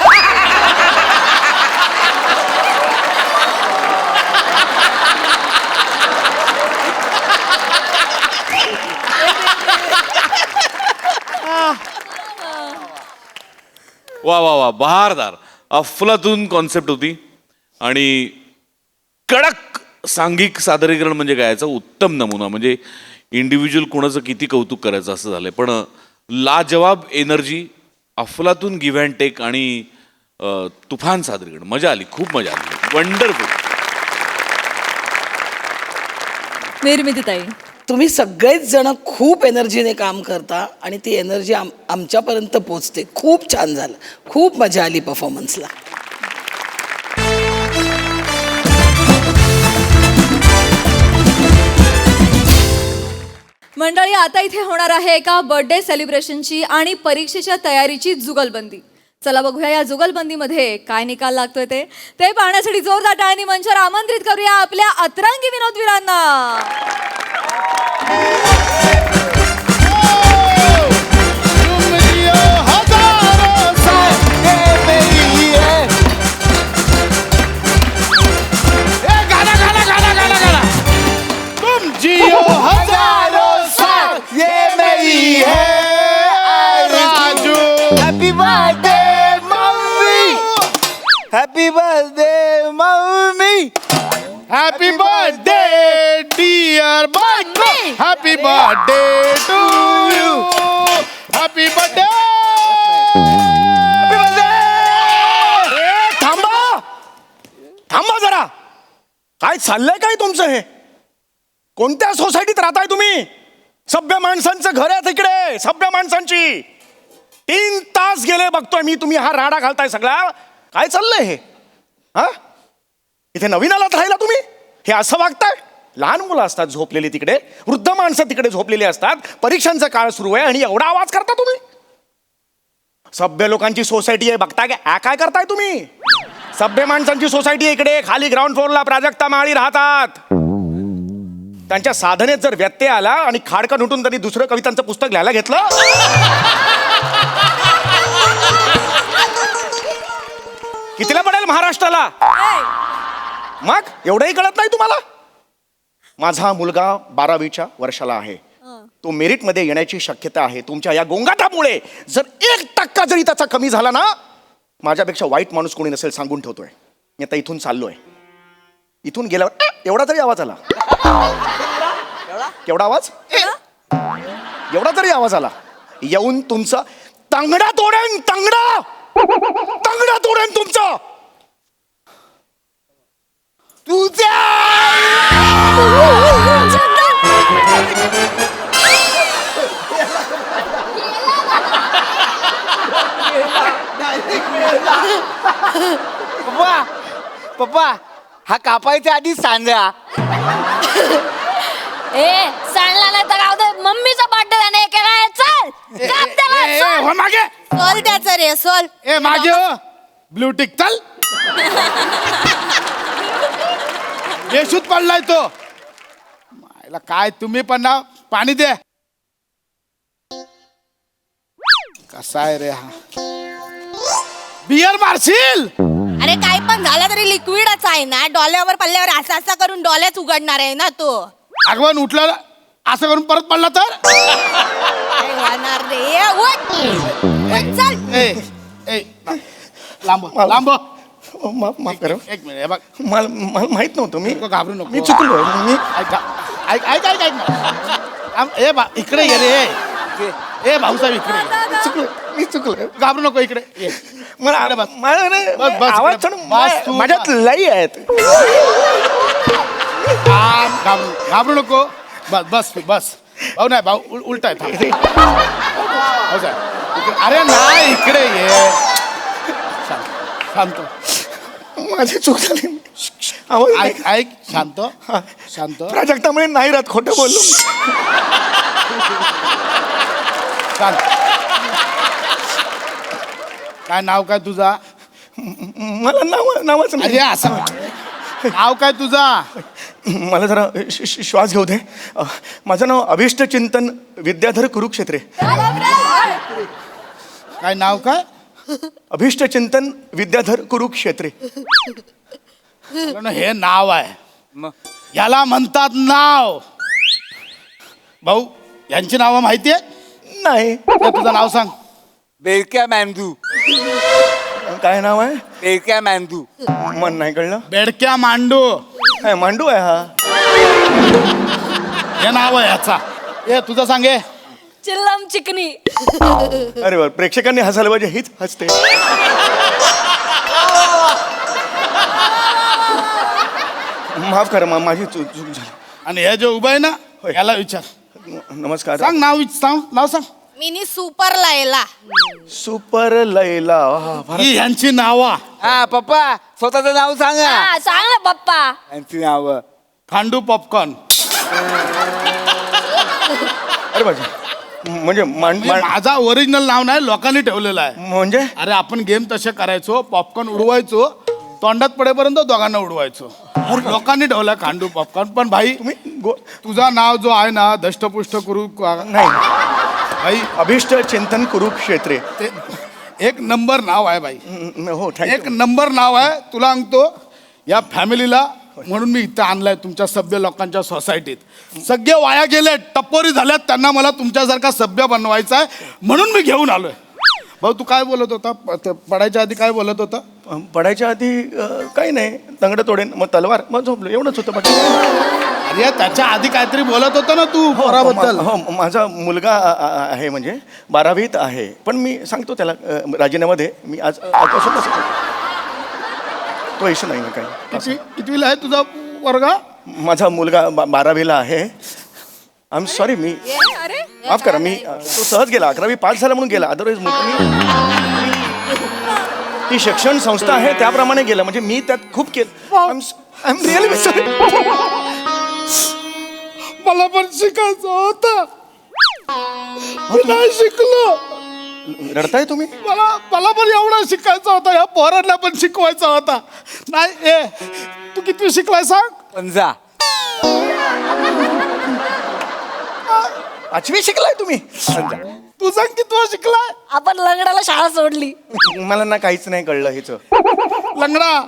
Speaker 10: वा वा वा बहारदार अफलातून कॉन्सेप्ट होती आणि कडक सांघिक सादरीकरण म्हणजे काय याचा उत्तम नमुना म्हणजे इंडिव्हिज्युअल कोणाचं किती कौतुक करायचं असं झालंय पण लाजवाब एनर्जी अफलातून गिव्ह अँड टेक आणि तुफान सादरीकरण मजा आली खूप मजा आली वंडरफुल
Speaker 1: निर्मितीताई
Speaker 11: तुम्ही सगळेच जण खूप एनर्जीने काम करता आणि ती एनर्जी आमच्यापर्यंत पोचते खूप छान झालं खूप मजा आली परफॉर्मन्सला
Speaker 1: मंडळी आता इथे होणार आहे एका बर्थडे सेलिब्रेशनची आणि परीक्षेच्या तयारीची जुगलबंदी चला बघूया या जुगलबंदीमध्ये काय निकाल लागतोय ते पाहण्यासाठी जोरदार टाळ्यांनी मंचावर आमंत्रित करूया आपल्या अतरंगी विनोदवीरांना
Speaker 8: happy birthday mummy
Speaker 12: happy birthday dear mummy happy birthday to you happy birthday
Speaker 8: थांबा जरा काय चाललंय काय तुमचं हे कोणत्या सोसायटीत राहताय तुम्ही
Speaker 12: सभ्य माणसांचं घर आहे तिकडे, सभ्य माणसांची. 3 तास गेले बघतोय मी, तुम्ही हा राडा घालताय सगळा. काय चाललंय हे? हा, इथे नवीन आलात राहिला तुम्ही? हे असं वागताय? लहान मुलं असतात झोपलेली तिकडे, वृद्ध माणसं तिकडे झोपलेली असतात, परीक्षांचा काळ सुरू आहे आणि एवढा आवाज करता तुम्ही? सभ्य लोकांची सोसायटी आहे बघता काय करताय तुम्ही? सभ्य माणसांची सोसायटी आहे इकडे, खाली ग्राउंड फ्लोअरला प्राजक्ता माळी राहतात. त्यांच्या साधनेत जर व्यत्यय आला आणि खाडकन उठून त्यांनी दुसरं कवितांचं पुस्तक लिहायला घेतलं, कितीला पडेल महाराष्ट्राला? मग एवढंही कळत नाही तुम्हाला? माझा मुलगा 12वीच्या वर्षाला आहे. तो मेरिटमध्ये येण्याची शक्यता आहे. तुमच्या या गोंगाटामुळे जर 1% जरी त्याचा कमी झाला ना, माझ्यापेक्षा वाईट माणूस कोणी नसेल सांगून ठेवतोय. मी आता इथून चाललोय. इथून गेल्यावर एवढा तरी आवाज आला. केवढा आवाज? एवढा तरी आवाज आला, येऊन तुमचा तंगडा तोडेन, तंगडा तोडेन तुमचा. तुझ्या
Speaker 5: पप्पा पप्पा हा कापायच्या आधी सांगा.
Speaker 3: ए सांडला नाही तर राहू दे, मम्मीचा बर्थडे नाही केला. चल काप त्याला, सोल.
Speaker 12: हो मागे,
Speaker 3: सोल त्याचं रे, सोल.
Speaker 12: ए मागे हो, ब्लू टिक चल. येशूत पडलाय तो. मायला काय तुम्ही पण ना, पाणी दे. कसा आहे रे हा? बियर मारशील?
Speaker 3: अरे काही पण झालं तरी लिक्विडच आहे ना. डोळ्यावर पडल्यावर असं असं करून डोळ्याच उघडणार आहे ना तो.
Speaker 12: आगवण उठला असं करून परत पडला तर?
Speaker 3: काय होणार रे? उठ. उठ, चल.
Speaker 12: ए लांब लांब. माफ करा, एक मिनिट. बघ, मला माहित नव्हतं. मी घाबरू नको, मी चुकलो. मी ऐक ए बा, इकडे ये रे. ए भाऊसाहेब इकडे ये. चुकलो, मी चुकलो. घाबरू नको, इकडे ये. मला आवाज माझ्यात लई आहेत. घाबरू नको. बस बस बस. भाऊ नाही, भाऊ उलटा आहे. अरे नाही, इकडे ये. शांत. माझी चूक झाली. ऐक शांत शांत. प्राजक्तामुळे नाही राहत, खोटं बोललो. शांत. काय नाव काय तुझा? मला नावाचं नाही. असं नाव काय तुझा? मला जरा श्वास घेऊ दे. माझं नाव अभिष्ट चिंतन विद्याधर कुरुक्षेत्रे. काय नाव काय? अभिष्ट चिंतन विद्याधर कुरुक्षेत्रे. हे नाव आहे, याला म्हणतात नाव. भाऊ यांची नावं माहितीये? नाही. तुझं नाव सांग.
Speaker 5: बेडक्या मॅंदू.
Speaker 12: काय नाव आहे?
Speaker 5: बेडक्या मॅंदू.
Speaker 12: मन नाही कळलं. बेडक्या मांडू. काय मांडू आहे हा? हे नाव आहे ह्याचा. हे तुझं सांगे.
Speaker 3: चिल्लम चिकनी.
Speaker 12: अरे वा, प्रेक्षकांनी हसायला पाहिजे, हीच हसते. माफ करा, माझी चूक झाली. आणि हे जो उभा आहे ना, याला विचार. नमस्कार. सांग नाव, नाव सांग.
Speaker 3: मिनी सुपर लायला.
Speaker 12: सुपर लैला. ही यांची नावा.
Speaker 5: हा पप्पा स्वतःचं नाव सांगा.
Speaker 3: हा, सांग ना पप्पा.
Speaker 5: यांची नाव.
Speaker 12: खांडू पॉपकॉर्न. अरे बाजी, म्हणजे माझा ओरिजिनल नाव नाही, लोकांनी ठेवलेलं आहे. म्हणजे अरे आपण गेम तसे करायचो, पॉपकॉर्न उडवायचो, तोंडात पडेपर्यंत दोघांना उडवायचो. लोकांनी ठेवला खांडू पॉपकॉर्न. पण भाई तुझा नाव जो आहे ना, दष्टपुष्ट कुरु नाही भाई, अभिष्ट चिंतन कुरुक्षेत्रे. ते एक नंबर नाव आहे भाई. हो, एक नंबर नाव आहे. तुला सांगतो, या फॅमिलीला म्हणून मी इथं आणलाय तुमच्या सभ्य लोकांच्या सोसायटीत. सगळे वाया गेले, टप्पोरी झाल्यात, त्यांना मला तुमच्यासारखा सभ्य बनवायचा आहे म्हणून मी घेऊन आलोय. भाऊ तू काय बोलत होता? पडायच्या आधी काय बोलत होता? पडायच्या आधी काही नाही, तंगड तोडेन, मग तलवार, मग झोपलो, एवढंच होतं. अरे त्याच्या आधी काहीतरी बोलत होता ना तू पोराबद्दल. हो, माझा मुलगा आहे, म्हणजे 12वीत आहे. पण मी सांगतो त्याला राजीनामध्ये मी आज तो इशू नाही ना काही. कितवीला आहे तुझा वर्गा? माझा मुलगा 12वीला आहे. आय एम सॉरी, मी
Speaker 7: माफ करा मी तो सहज गेला 11वी पास झाला म्हणून गेला अदरवाईज ही शिक्षण संस्था आहे त्याप्रमाणे गेलं म्हणजे मी त्यात खूप केलं आय एम रिअली सॉरी.
Speaker 12: मला पण शिकायचं होतं मी नाही शिकलो.
Speaker 7: रडताय तुम्ही?
Speaker 12: मला पण एवढं शिकायचं होतं या पोरांना पण शिकवायचा होता. नाही ए तू किती शिकलाय सांग?
Speaker 5: 15.
Speaker 7: 5वी शिकलाय तुम्ही?
Speaker 12: तू सांग किती शिकलाय?
Speaker 3: आपण लंगडाला शाळा सोडली.
Speaker 7: मला ना काहीच नाही कळलं हेच.
Speaker 12: लंगडा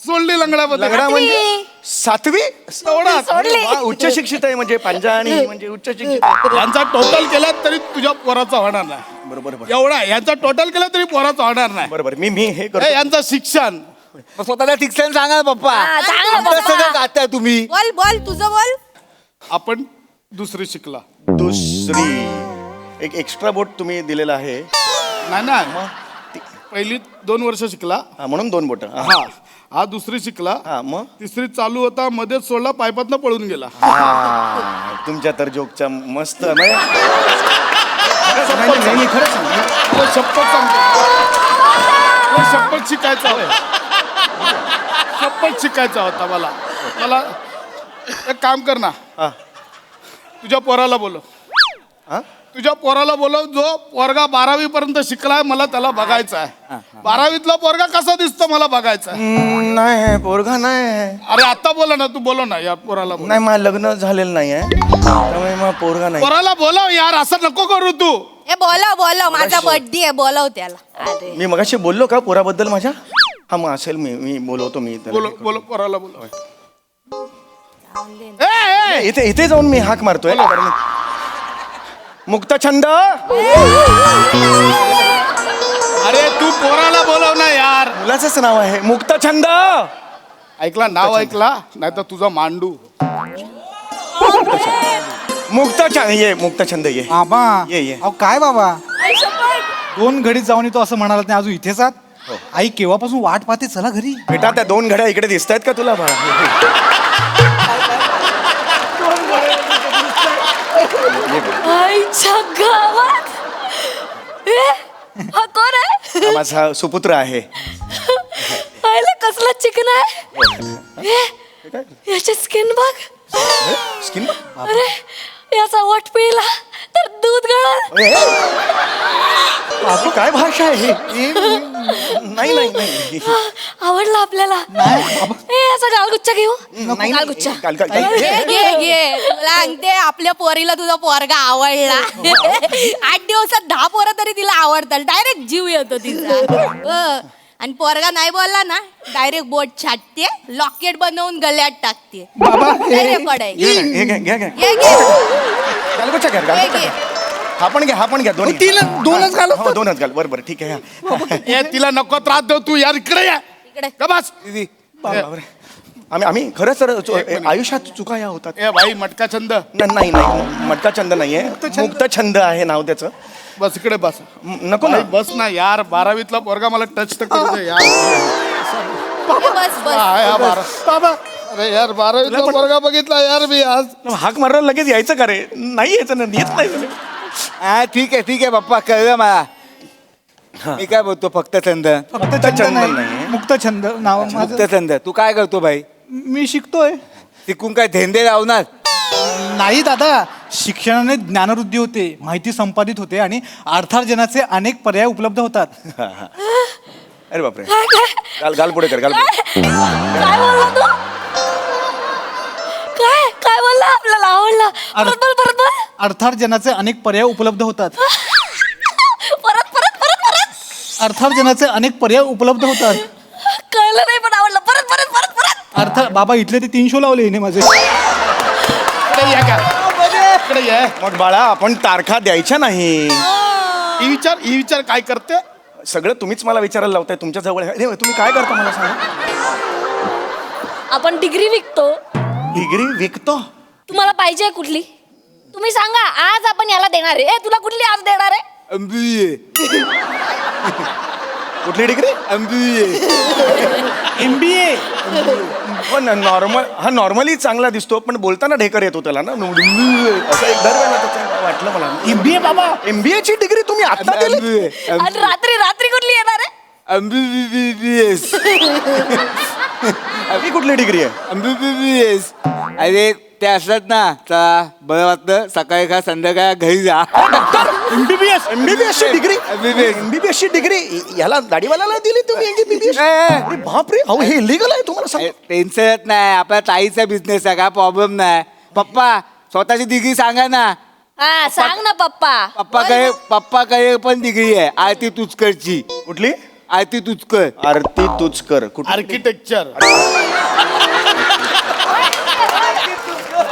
Speaker 12: सोडली लंगड्याबद्दल.
Speaker 7: लंगडा म्हणजे 7वी?
Speaker 3: सोडली.
Speaker 7: वा, उच्च शिक्षित आहे म्हणजे पंजा आणि म्हणजे उच्च शिक्षित आहे.
Speaker 12: यांचा टोटल केला तरी तुझ्या पोराचा होणार नाही.
Speaker 7: बरोबर बरोबर
Speaker 12: एवढा यांचा टोटल केला तरी पोराचा होणार नाही.
Speaker 7: बरोबर मी हे
Speaker 12: ए,
Speaker 7: करतो.
Speaker 12: यांचं शिक्षण
Speaker 5: मग स्वतःला शिक्षण सांगा ना पप्पा.
Speaker 3: हा, सांगा ना
Speaker 5: आमचं
Speaker 3: पप्पा.
Speaker 5: सगळं गाताय तुम्ही.
Speaker 3: बोल बोल तुझं बोल.
Speaker 12: आपण दुसरी शिकला.
Speaker 7: दुसरी एक एक्स्ट्रा बोट तुम्ही दिलेला आहे.
Speaker 12: नाही ना पहिली 2 वर्ष शिकला.
Speaker 7: हा, म्हणून 2 बोट.
Speaker 12: हा दुसरी शिकला.
Speaker 7: हा मग
Speaker 12: तिसरी चालू होता मध्येच सोडला पायपातनं पळून गेला.
Speaker 7: तुमच्या तर जोकच्या मस्त म्हणजे नाही, खरंच सांगतो.
Speaker 12: मला शपथ सांगतो मला शपथ शिकायचा होता. शपथ शिकायचा होता मला एक काम कर ना
Speaker 7: हा.
Speaker 12: तुझ्या पोराला बोलव.
Speaker 7: हा?
Speaker 12: तुझ्या पोराला बोलव जो पोरगा 12वी पर्यंत शिकलाय मला त्याला बघायचा आहे. 12वीतला पोरगा कसा दिसतो मला बघायचा आहे.
Speaker 7: नाही पोरगा नाही.
Speaker 12: अरे आता बोला ना तू बोलव ना या पोराला बोलव.
Speaker 7: नाही मला लग्न झालेलं नाही आहे त्यामुळे मग पोरगा नाही.
Speaker 12: पोराला बोलव यार असं नको करू तू.
Speaker 3: ए बोलव माझा बर्थडे आहे बोलव त्याला. अरे
Speaker 7: मी मगाशी बोललो का पोराबद्दल माझ्या? हा मग असेल मी बोलवतो मी त्याला.
Speaker 12: बोलव पोराला बोलव.
Speaker 7: इथे जाऊन मी हाक मारतोय. मुक्तछंद.
Speaker 12: अरे तू पोराला बोलव ना यार.
Speaker 7: मुलाचंच नाव आहे मुक्तछंद.
Speaker 12: ऐकला नाव ऐकला नाही तर तुझा मांडू.
Speaker 7: मुक्तछंद ये.
Speaker 6: बाबा
Speaker 7: ये.
Speaker 6: अहो काय बाबा 2 घडीत जाऊन येतो असं म्हणालात नाही अजून इथेच आहात? आई केव्हापासून वाट पाहते चला घरी.
Speaker 7: बेटा त्या 2 घड्या इकडे दिसत आहेत का तुला बाळा?
Speaker 3: आईच्या गावात हा कोण आहे?
Speaker 7: हा माझा सुपुत्र आहे.
Speaker 3: आईला कसला चिकन आहे. याची स्किन बघ.
Speaker 7: स्किन.
Speaker 3: अरे याचा वट पिला तर दूध गळल.
Speaker 7: बाबू काय भाषा आहे ही? नाही.
Speaker 3: आवडला आपल्याला. याचा गालगुच्चा घेऊ. गालगुच्चा घे सांगते आपल्या पोरीला तुझा पोरगा आवडला. 8 दिवसात 10 पोरं तरी तिला आवडतात. डायरेक्ट जीव येतो तिचा. आणि पोरगा नाही बोलला ना डायरेक्ट बोट छाटते लॉकेट बनवून गळ्यात टाकते.
Speaker 7: हा पण घ्या दोन्ही. 2च घाल. हो 2च घाल. बरोबर ठीक आहे.
Speaker 12: तिला नको त्रास देऊ तू यार इकडे या.
Speaker 3: इकडे.
Speaker 12: का बस.
Speaker 7: आम्ही खरंच तर आयुष्यात चुका या होतात.
Speaker 12: ए भाई मटका छंद.
Speaker 7: नाही मटका छंद नाहीये मुक्तछंद आहे नाव त्याचं.
Speaker 12: बस इकडे बस.
Speaker 7: नको ना.
Speaker 12: बस ना यार 12वीतला पोरगा मला टच तर करू दे यार.
Speaker 3: बस
Speaker 12: बाबा अरे यार 12वीतला पोरगा बघितला यार मी आज.
Speaker 7: हाक मारायला लगेच यायचं का रे? नाही यायचं ना येत नाही.
Speaker 5: ठीक आहे पप्पा कळलं मला. मी काय बोलतो फक्त छंद.
Speaker 6: मुक्त छंद नाव माझं.
Speaker 5: मुक्त छंद. तू काय करतो भाई?
Speaker 6: मी शिकतोय.
Speaker 5: शिकून काय धेंदे लावणार?
Speaker 6: नाही दादा शिक्षणाने ज्ञानवृद्धी होते माहिती संपादित होते आणि अर्थार्जनाचे अनेक पर्याय उपलब्ध होतात.
Speaker 7: अरे बापरे. गाल पुढे कर.
Speaker 3: काय बोलला तू? काय बोलला? आपल्याला आवडला. परत बोल.
Speaker 6: अर्थार्जनाचे अनेक पर्याय उपलब्ध होतात.
Speaker 3: परत
Speaker 6: अर्थार्जनाचे अनेक पर्याय उपलब्ध होतात.
Speaker 3: कळलं नाही पण आवडलं. परत
Speaker 6: बाबा इथले ते 3 शो लावले हिने माझे.
Speaker 12: इकडे ये.
Speaker 7: मग बाळा आपण तारखा द्यायच्या नाही.
Speaker 12: ही विचार काय करते?
Speaker 7: सगळं तुम्हीच मला विचारायला लावताय. तुमच्या जवळ आहे. तुम्ही काय करता मला सांगा.
Speaker 3: आपण डिग्री विकतो.
Speaker 7: डिग्री विकतो?
Speaker 3: तुम्हाला पाहिजे कुठली? तुम्ही सांगा. आज आपण याला देणार आहे. तुला कुठली आज देणार आहे?
Speaker 13: कुठली डिग्री?
Speaker 6: MBA.
Speaker 13: पण नॉर्मली चांगला दिसतो पण बोलताना ढेकर येतो त्याला ना असं एक दरवेळेला त्याचं वाटलं मला.
Speaker 6: MBA बाबा.
Speaker 13: MBA ची डिग्री तुम्ही आता दिली?
Speaker 3: आणि रात्री रात्री कुठली येणार आहे?
Speaker 13: ही कुठली डिग्री आहे?
Speaker 5: अरे ते असतात ना चला बरं वाटतं सकाळी खा संध्याकाळी घरी जा.
Speaker 13: एमबीबीएस ची डिग्री? एमबीबीएस ची डिग्री याला दाढीवाल्याला दिली तुम्ही एमबीबीएस? बापरे, अहो हे इलिगल आहे तुम्हाला सांग.
Speaker 5: टेन्शन येत नाही आपल्या ताईचा बिझनेस आहे काय प्रॉब्लेम नाही. पप्पा स्वतःची डिग्री सांगा ना.
Speaker 3: हा सांग ना पप्पा.
Speaker 5: पप्पाकडे पण डिग्री आहे आरती तुचकरची.
Speaker 13: कुठली?
Speaker 5: आरती तुचकर.
Speaker 13: आरती तुचकर.
Speaker 12: आर्किटेक्चर.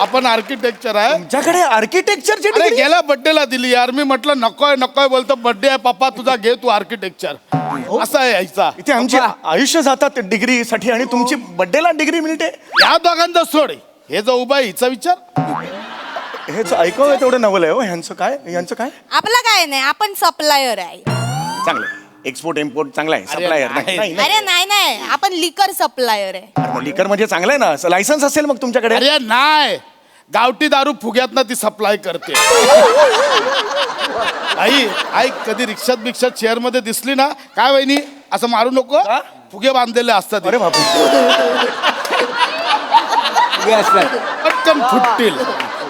Speaker 12: आपण आर्किटेक्चर आहे.
Speaker 13: तुमच्याकडे आर्किटेक्चरची
Speaker 12: अरे
Speaker 13: डिग्री?
Speaker 12: गेल्या बर्थडेला दिली यार. मी म्हटलं नकोय नकोय बोलतो बर्थडे आहे पप्पा तुझा घे तू आर्किटेक्चर. असं आहे यायचा.
Speaker 13: इथे आमची आयुष्य जातात डिग्री साठी आणि तुमची बर्थडेला डिग्री मिळते.
Speaker 12: या दोघांचं सोड. हे जो उभा आहे हिचा विचार.
Speaker 13: हेच ऐकावं तेवढं नवल आहे हो. ह्यांचं काय?
Speaker 3: आपलं काय नाही आपण सप्लायर आहे.
Speaker 13: चांगलं. एक्सपोर्ट इम्पोर्ट चांगला आहे. सप्लायर
Speaker 12: नाही.
Speaker 3: अरे नाही आपण लिकर सप्लायर आहे.
Speaker 13: लिकर म्हणजे चांगलं आहे ना. लायसन्स असेल मग तुमच्याकडे?
Speaker 12: अरे नाही गावठी दारू फुग्यात ती सप्लाय करते. आई ऐक कधी रिक्षात बिक्षात चेअर मध्ये दिसली ना काय वहिनी असं मारू नको. फुगे बांधलेले असतात.
Speaker 13: अरे बापरे.
Speaker 12: पटकन फुटतील.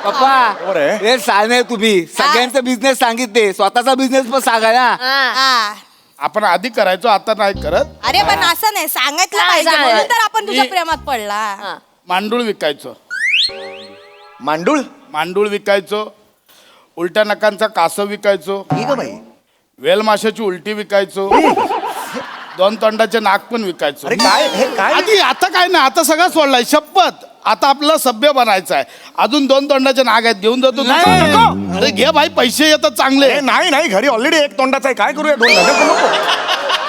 Speaker 5: पप्पा हे सांगा तुम्ही सगळ्यांचा बिझनेस सांगितले स्वतःचा बिझनेस पण सांगा ना.
Speaker 3: हा.
Speaker 12: आपण आधी करायचो आता नाही करत.
Speaker 3: अरे पण असं नाही सांगितलं पाहिजे म्हणून तर आपण तुझ्या प्रेमात पडला.
Speaker 12: मांडूळ विकायचो.
Speaker 13: मांडूळ
Speaker 12: विकायचो. उलट्या नकांचा कासव विकायचो.
Speaker 13: बाई.
Speaker 12: वेल माशाची उलटी विकायचो. 2 तोंडाचे नाक पण विकायचो.
Speaker 13: अरे काय हे काय?
Speaker 12: आधी आता काय नाही आता सगळं सोडलाय शपथ. आता आपल्याला सभ्य बनायचं आहे. अजून 2 तोंडाचे नाग आहेत घेऊन जातो. अरे घे भाई पैसे येतात चांगले.
Speaker 13: नाही घरी ऑलरेडी एक तोंडाचा आहे. काय करूया 2 नको.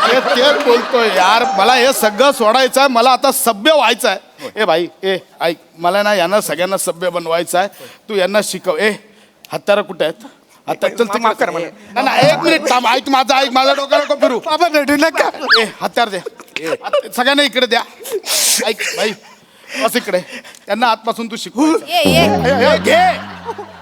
Speaker 12: तेच बोलतोय यार मला हे सगळं सोडायचं आहे. मला आता सभ्य व्हायचं आहे. ए भाई ऐक मला ना यांना सगळ्यांना सभ्य बनवायचं आहे. तू यांना शिकव. हत्यारं कुठे आहेत? आता चल ते
Speaker 13: माफ करा मला.
Speaker 12: नाही 1 मिनिट थांब. ऐक माझा डोकं नको फिरू. हत्यार दे. सगळ्यांना इकडे द्या. ऐक भाई बस इकडे. त्यांना आतपासून तू शिकव. घे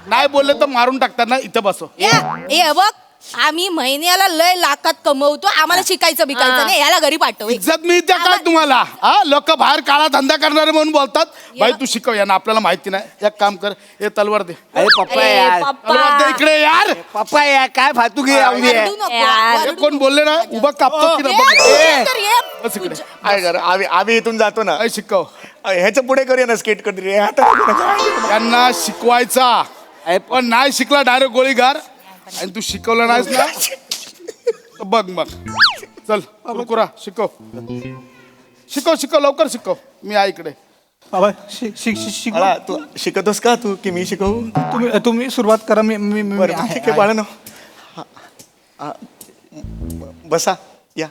Speaker 12: नाही बोलले तर मारून टाकतात ना. इथं बसव.
Speaker 3: ए बघ आम्ही महिन्याला लय लाखात कमवतो. आम्हाला शिकायचं बिकायचं नाही. याला घरी पाठव.
Speaker 12: इज्जत मिळते काय तुम्हाला? लोक बाहेर काळा धंदा करणारे म्हणून बोलतात. भाई तू शिकव यांना आपल्याला माहिती नाही. एक काम कर हे तलवार दे.
Speaker 5: अरे पप्पा यार
Speaker 12: तलवार दे इकडे यार.
Speaker 5: पप्पा यार काय फातू घे
Speaker 12: हे कोण बोलले ना उभा कापतो की नाही बस इकडे.
Speaker 13: आम्ही इथून जातो ना.
Speaker 12: शिकव.
Speaker 13: ह्याच्या पुढे करूया ना स्केट कधी.
Speaker 12: त्यांना शिकवायचा पण नाही शिकला डायरेक्ट गोळीगार. आणि तू शिकवलं नाहीस ना तर बघ मग. चल कुरकुरा शिकव लवकर शिकव. मी इकडे.
Speaker 6: बाबा
Speaker 13: तू शिकतोस का तू की मी शिकवू?
Speaker 6: तुम्ही सुरुवात करा. मी
Speaker 13: ठीक आहे बाळानो. बसा या.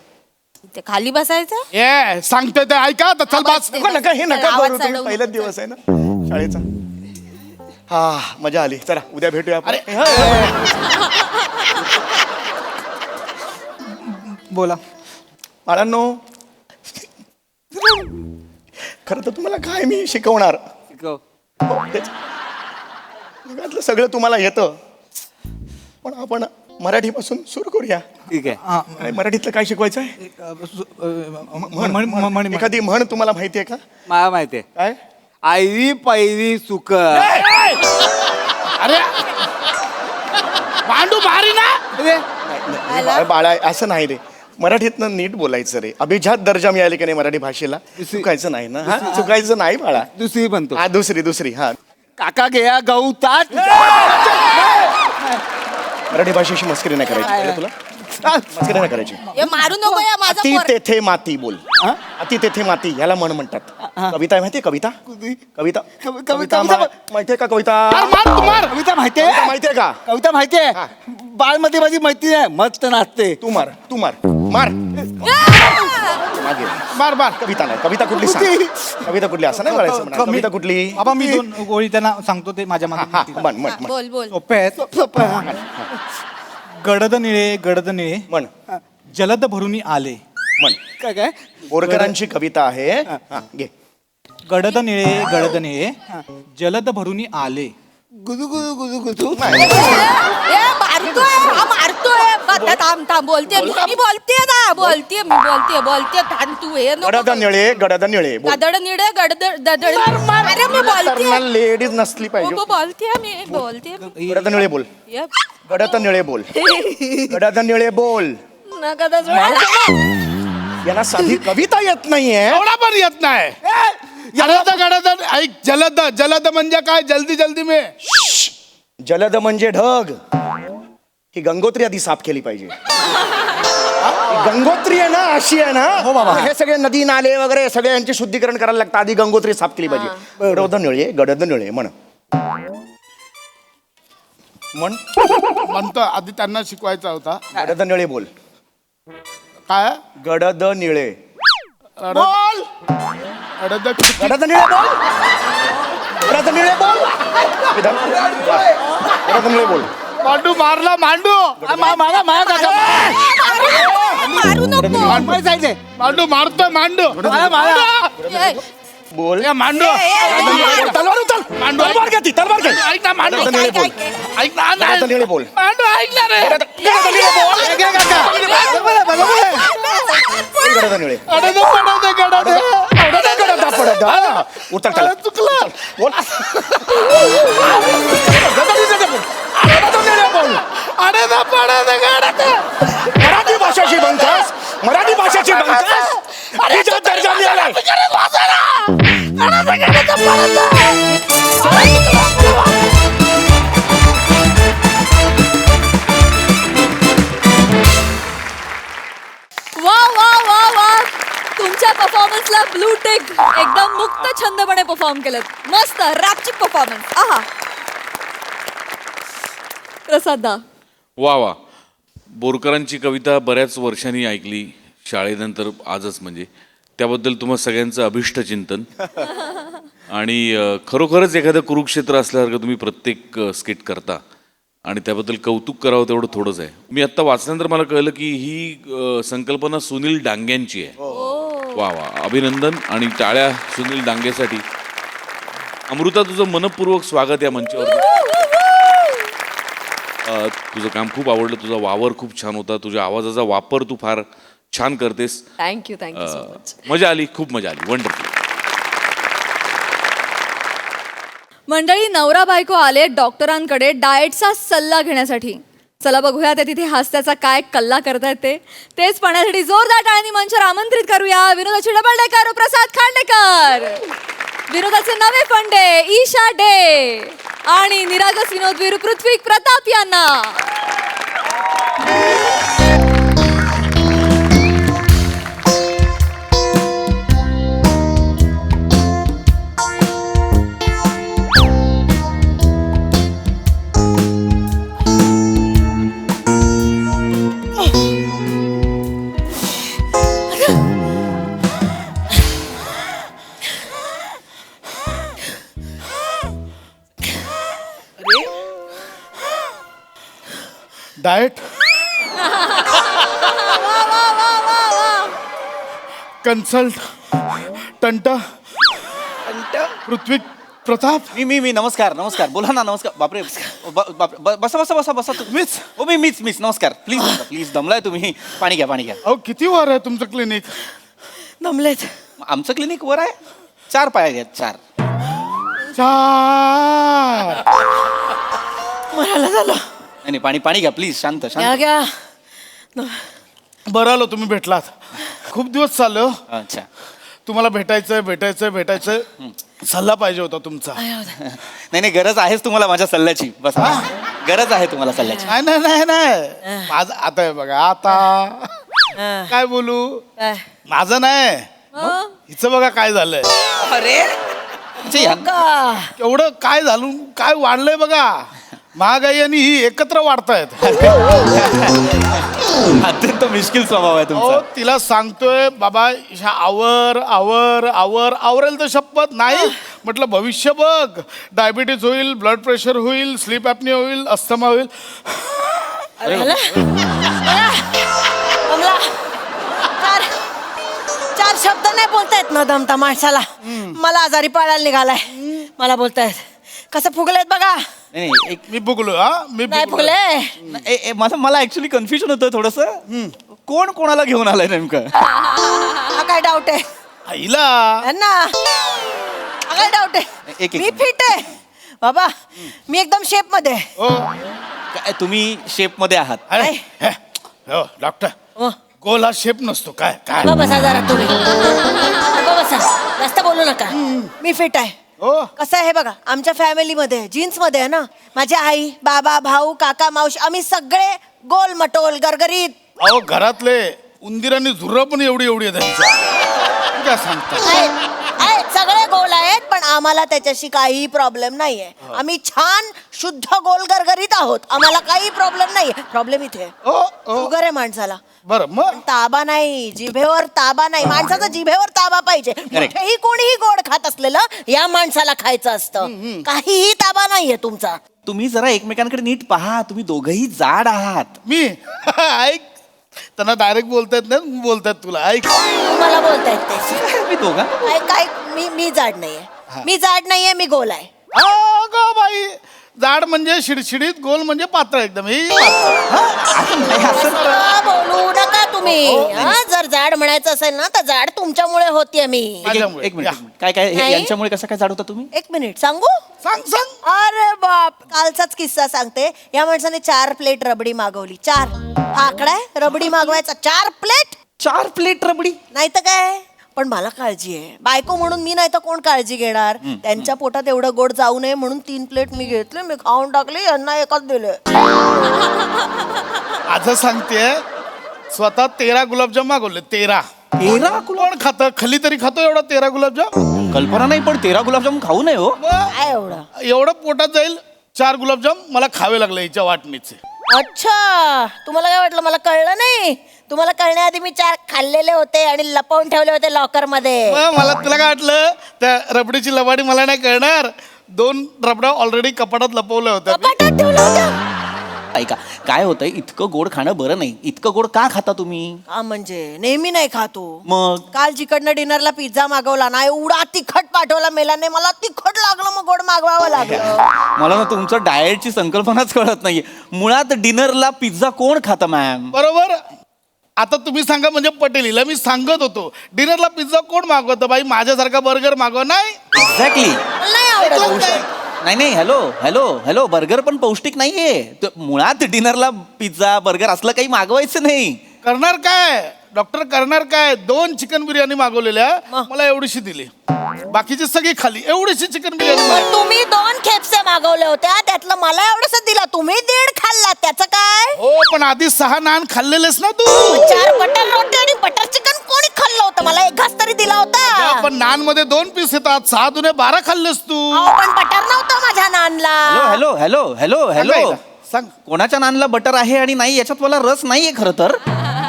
Speaker 3: ते खाली बसायचं.
Speaker 12: सांगतोय ते ऐका तर चल बस.
Speaker 13: नका हे नका
Speaker 3: आवाज
Speaker 13: करू. तुम्ही
Speaker 3: चढवू
Speaker 13: पहिलाच दिवस आहे ना शाळेचा. मजा आली. चला उद्या भेटूया आपण.
Speaker 6: बोला
Speaker 13: बाळांनो खरं तर तुम्हाला काय मी शिकवणार. जगातलं सगळं तुम्हाला येतं पण आपण मराठीपासून सुरू करूया.
Speaker 5: ठीक आहे.
Speaker 13: मराठीतलं काय शिकवायचं आहे? एखादी म्हण तुम्हाला माहिती आहे का?
Speaker 5: मला माहिती आहे.
Speaker 13: काय?
Speaker 5: आयरी पैरी सुक.
Speaker 12: अरे मांडू भारी ना.
Speaker 13: बाळा असं नाही रे. मराठीतनं नीट बोलायचं रे. अभिजात दर्जा मिळाली की नाही मराठी भाषेला. चुकायचं नाही ना. चुकायचं नाही बाळा.
Speaker 5: दुसरी म्हणतो.
Speaker 13: दुसरी हा.
Speaker 5: काका घ्या गवतात.
Speaker 13: मराठी भाषेशी मस्करी नाही करायची तुला. मस्करी नाही करायची.
Speaker 3: मारू नको या माझं
Speaker 13: अति तेथे माती बोल. अति तेथे माती ह्याला म्हण म्हणतात. कविता आहे माहितीये? कविता माहितीये का? कविता
Speaker 5: कविता माहितीये
Speaker 13: का?
Speaker 5: कविता माहितीये. बाळमध्ये माझी मैत्री आहे मस्त नाचते.
Speaker 13: तू मार मार. कविता नाही. कविता कुठली सांग. कविता कुठली असं नाही म्हणायचं म्हणा. कविता कुठली?
Speaker 6: बाबा मी 2 गोळी त्यांना सांगतो ते माझ्या मागे.
Speaker 3: बोल.
Speaker 6: सोपे आहेत. गडद निळे म्हण. जलद भरुनी आले काय
Speaker 13: बोरकरांची कविता आहे हा, घे.
Speaker 6: गडद निळे जलद भरुनी आले.
Speaker 13: गुजू गुजू गुजू गुजू
Speaker 3: मारतोय हा मारतोय थांब बोलते मी बोलते थांब तू हे
Speaker 13: गडद निळे बोल.
Speaker 3: गडद निळे अरे मी बोलते
Speaker 13: लेडीज नसली पाहिजे.
Speaker 3: मी बोलते
Speaker 13: गडद निळे बोल. गडद निळे बोल. गडद निळे बोल. यांना साधी कविता येत नाहीये.
Speaker 12: एवढा पण येत नाही. ऐक जलद म्हणजे काय? जल्दी जल्दी में.
Speaker 13: जलद म्हणजे ढग. ही गंगोत्री आधी साफ केली पाहिजे. गंगोत्री आहे ना, अशी आहे ना. हो बाबा, हे सगळे नदी नाले वगैरे सगळे यांचे शुद्धीकरण करायला लागतं. आधी गंगोत्री साफ केली पाहिजे. गडद निळे म्हण.
Speaker 12: म्हणतो आधी त्यांना शिकवायचा होता.
Speaker 13: गडद निळे बोल.
Speaker 12: काय?
Speaker 13: गडद निळे
Speaker 12: बोल.
Speaker 13: गडद निळे बोल. गडद निळे बोल. गडद निळे बोल.
Speaker 12: मांडू मारला मांडू.
Speaker 3: मारू नको
Speaker 12: मांडू मारतोय मांडू.
Speaker 13: बोल.
Speaker 12: मांडू
Speaker 13: तलवार उचल.
Speaker 12: मांडू
Speaker 13: तलवार घे ती, तलवार घे.
Speaker 12: ऐक ना मांडू.
Speaker 13: गडद निळे बोल.
Speaker 12: ऐक ना
Speaker 13: गडद निळे बोल.
Speaker 12: मांडू ऐक ना रे.
Speaker 13: गडद निळे बोल. गडद निळे. गडद उचल त्याला.
Speaker 12: चुकलं.
Speaker 13: बोल. मराठी भाषेची बंकास. मराठी भाषेची बंकास. तिचा दर्जा मिळालाय.
Speaker 1: वा वा वा वा, तुमच्या परफॉर्मन्सला ब्लू टिक. एकदम मुक्त छंदपणे परफॉर्म केलं. मस्त रॅपची परफॉर्मन्स. आहा. प्रसादा.
Speaker 10: वा वा, बोरकरांची कविता बऱ्याच वर्षांनी ऐकली, शाळेनंतर आजच. म्हणजे त्याबद्दल तुम्हा सगळ्यांचं अभिष्ट चिंतन. आणि खरोखरच एखादं कुरुक्षेत्र असल्यासारखं तुम्ही प्रत्येक स्किट करता आणि त्याबद्दल कौतुक करावं तेवढं थोडंच आहे. मी आत्ता वाचल्यानंतर मला कळलं की ही संकल्पना सुनील डांग्यांची आहे. वा वा, अभिनंदन आणि टाळ्या सुनील डांगेसाठी. अमृता, तुझं मनपूर्वक स्वागत या मंचावर. तुझं काम खूप आवडलं. तुझा वावर खूप छान होता. तुझ्या आवाजाचा वापर तू फार छान करतेस.
Speaker 1: Thank you so much.
Speaker 10: मजा आली, खूप मजा आली. वंडरफुल.
Speaker 1: मंडळी, नवरा बायको आले डॉक्टरांकडे डाएटचा सल्ला घेण्यासाठी. चला बघूया ते तिथे हास्याचा काय कल्ला करतायत तेच पाहण्यासाठी जोरदार टाळ्यांनी मंचावर आमंत्रित करूया विनोदाची डबल डेकर प्रसाद खांडेकर, विनोदाचे नवे फंडे ईशा डे आणि निरागस विनोदवीर पृथ्वी प्रताप यांना.
Speaker 12: डाएट कन्सल्ट टंटा पृथ्वी प्रताप.
Speaker 9: मी नमस्कार बोला ना. नमस्कार. बापरे बसा
Speaker 12: मीच.
Speaker 9: हो मीच नमस्कार. प्लीज दमलाय तुम्ही. पाणी घ्या.
Speaker 12: अहो किती वर आहे तुमचं क्लिनिक?
Speaker 3: दमलेत.
Speaker 9: आमचं क्लिनिक वर आहे. 4 पाय आहेत. 4.
Speaker 3: मरायला झालं.
Speaker 9: नाही पाणी घ्या प्लीज. शांत.
Speaker 3: घ्या.
Speaker 12: बरं आलो तुम्ही भेटलात. खूप दिवस चाललो.
Speaker 9: अच्छा.
Speaker 12: तुम्हाला भेटायचंय. सल्ला पाहिजे होता तुमचा.
Speaker 9: नाही गरज आहेच तुम्हाला माझ्या सल्ल्याची. बस गरज आहे तुम्हाला सल्ल्याची.
Speaker 12: नाही माझं आता आहे बघा. आता काय बोलू. माझं नाही, हिचं बघा काय झालंय.
Speaker 3: अरे
Speaker 12: एवढं काय झालं, काय वाढलंय बघा. महागाई आणि ही एकत्र वाढतायत.
Speaker 9: अत्यंत मिश्किल स्वभाव आहे तुमचा.
Speaker 12: तिला सांगतोय बाबा आवरेल तर शपथ नाही. म्हटलं भविष्य बघ. डायबिटीज होईल, ब्लड प्रेशर होईल, स्लीप ॲपनिया होईल, अस्थमा होईल.
Speaker 3: शब्द नाही बोलतायत न दमता माणसाला. मला आजारी पडायला निघालाय. मला बोलतायत कसं फुगलेत बघा.
Speaker 12: मी बुगलो हा मी
Speaker 3: नाही
Speaker 12: बुगलो.
Speaker 3: फुगले.
Speaker 9: मला ऍक्च्युली कन्फ्युजन होतं थोडस. कोण कोणाला घेऊन आलाय नेमकं?
Speaker 3: हा काय डाऊट आहे
Speaker 12: आईला
Speaker 3: यांना? हा काय डाऊट आहे?
Speaker 9: एक-
Speaker 3: मी फिट आहे बाबा. मी एकदम शेप मध्ये आहे.
Speaker 12: हो
Speaker 9: काय तुम्ही शेप मध्ये आहात?
Speaker 12: अरे हे, हो डॉक्टर
Speaker 3: हो.
Speaker 12: गोल हा शेप नसतो काय काय
Speaker 3: गप्प बसा जरा तुम्ही. गप्प बसा. जास्त बोलू नका. मी फिट आहे.
Speaker 12: हो
Speaker 3: कसं आहे हे बघा, आमच्या फॅमिलीमध्ये जीन्स मध्ये आहे ना, माझी आई बाबा भाऊ काका मावशी आम्ही सगळे गोल मटोल गरगरीत.
Speaker 12: अहो घरातले उंदीर आणि झुर्र पण एवढी एवढी आहे त्यांच्या काय सांगता.
Speaker 3: आहेत सगळे गोल आहेत, पण आम्हाला त्याच्याशी काही प्रॉब्लेम नाहीये. आम्ही छान शुद्ध गोल गरगरीत आहोत. आम्हाला काही प्रॉब्लेम नाहीये. प्रॉब्लेम इथे आहे.
Speaker 12: हो हो
Speaker 3: शुगर आहे माणसाला.
Speaker 12: बरं मग
Speaker 3: ताबा नाही, जिभेवर ताबा नाही. माणसाचा जिभेवर ताबा पाहिजे. कुठेही कोणीही गोड खात असलेलं या माणसाला खायचं असतं. काहीही ताबा नाहीये तुमचा.
Speaker 9: तुम्ही जरा एकमेकांकडे नीट पहा. तुम्ही दोघही जाड आहात.
Speaker 12: मी ऐक त्यांना डायरेक्ट बोलतायत ना बोलतायत तुला ऐक
Speaker 3: तुम्हाला बोलतायत ते.
Speaker 9: मी दोघा
Speaker 3: काय मी जाड नाहीये. मी जाड नाहीये. मी गोल आहे.
Speaker 12: अगं बाई जाड म्हणजे शिडशिडीत गोल म्हणजे पातळ एकदम ही पातळ.
Speaker 3: असं बोलू नका तुम्ही. हा, जर जाड म्हणायचं असेल ना तर जाड तुमच्यामुळे होतीये मी.
Speaker 12: माझ्यामुळे.
Speaker 9: एक मिनिट काय काय
Speaker 3: नाही.
Speaker 9: यांच्यामुळे कसं काय जाड होता तुम्ही?
Speaker 3: एक मिनिट सांगू.
Speaker 12: सांग सांग
Speaker 3: अरे बाप, कालचाच किस्सा सांगते. या माणसाने 4 प्लेट रबडी मागवली. 4 आकडा आहे रबडी मागवायचा. 4 प्लेट.
Speaker 9: 4 प्लेट रबडी.
Speaker 3: नाही तर काय. पण मला काळजी आहे बायको म्हणून. मी नाही तर कोण काळजी घेणार. त्यांच्या पोटात एवढं गोड जाऊ नये म्हणून 3 प्लेट मी घेतले. मी खाऊन टाकले. यांना एकच दिले.
Speaker 12: आज सांगते स्वतः 13 गुलाबजाम मागवले. 13 कोण खातं खली तरी खातो एवढा 13 गुलाबजाम.
Speaker 9: कल्पना नाही, पण 13 गुलाबजाम खाऊ नये हो.
Speaker 3: काय एवढं.
Speaker 12: एवढं पोटात जाईल. 4 गुलाबजाम मला खावे लागले हिच्या वाटणीचे.
Speaker 3: अच्छा, तुम्हाला काय वाटलं मला कळलं नाही? तुम्हाला कळण्याआधी मी 4 खाल्लेले होते आणि लपवून ठेवले होते लॉकर मध्ये.
Speaker 12: मला तुला काय वाटलं त्या रबडीची लबाडी मला नाही कळणार. 2 रबडा ऑलरेडी कपाटात लपवल्या होत्या मी.
Speaker 3: कपाटात ठेवलं होतं.
Speaker 9: ऐका काय होतंय, इतकं गोड खाणं बरं नाही. इतकं गोड का खाता तुम्ही?
Speaker 3: हा म्हणजे नेहमी नाही खातो.
Speaker 9: मग
Speaker 3: काल जिकडनं डिनरला पिझ्झा मागवला ना, एवढा तिखट पाठवला मेलाने. मला तिखट लागलं मग गोड मागवावं लागलं.
Speaker 9: मला ना तुमचं डाएटची संकल्पनाच कळत नाहीये. मुळात डिनरला पिझ्झा कोण खातं मॅम?
Speaker 12: बरोबर. आता तुम्ही सांगा म्हणजे पटेल. हिला मी सांगत होतो डिनरला पिझ्झा कोण मागवतं बाई. माझ्यासारखा बर्गर मागव नाही.
Speaker 9: एक्झॅक्टली.
Speaker 3: मला नाही आवडत.
Speaker 9: नाही हॅलो बर्गर पण पौष्टिक नाहीये. मुळात डिनरला पिझ्झा बर्गर असलं काही मागवायचं नाही.
Speaker 12: करणार काय डॉक्टर करणार काय. 2 चिकन बिर्याणी मागवलेल्या मला एवढीशी दिली. बाकीची सगळी खाली. एवढीशी चिकन बिर्याणी
Speaker 3: पण तुम्ही 2 खेपसे मागवल्या होत्या, त्यातलं मला एवढंच दिला. तुम्ही 1.5 खाल्ला. त्याचं काय.
Speaker 12: हो पण आधी 6 नान खाल्लेलेस ना तू.
Speaker 3: 4 बटर रोटी आणि बटर चिकन कोणी खाल्लं होतं. मला एक घास तरी दिला होता.
Speaker 12: पण नान मध्ये 2 पीस येतात. 6 दुने 12 खाल्लेस तू.
Speaker 3: अहो, पण बटर नव्हतं माझ्या नानला.
Speaker 9: हॅलो
Speaker 12: सांग
Speaker 9: कोणाच्या नानला बटर आहे आणि नाही याच्यात मला रस नाहीये खरं तर.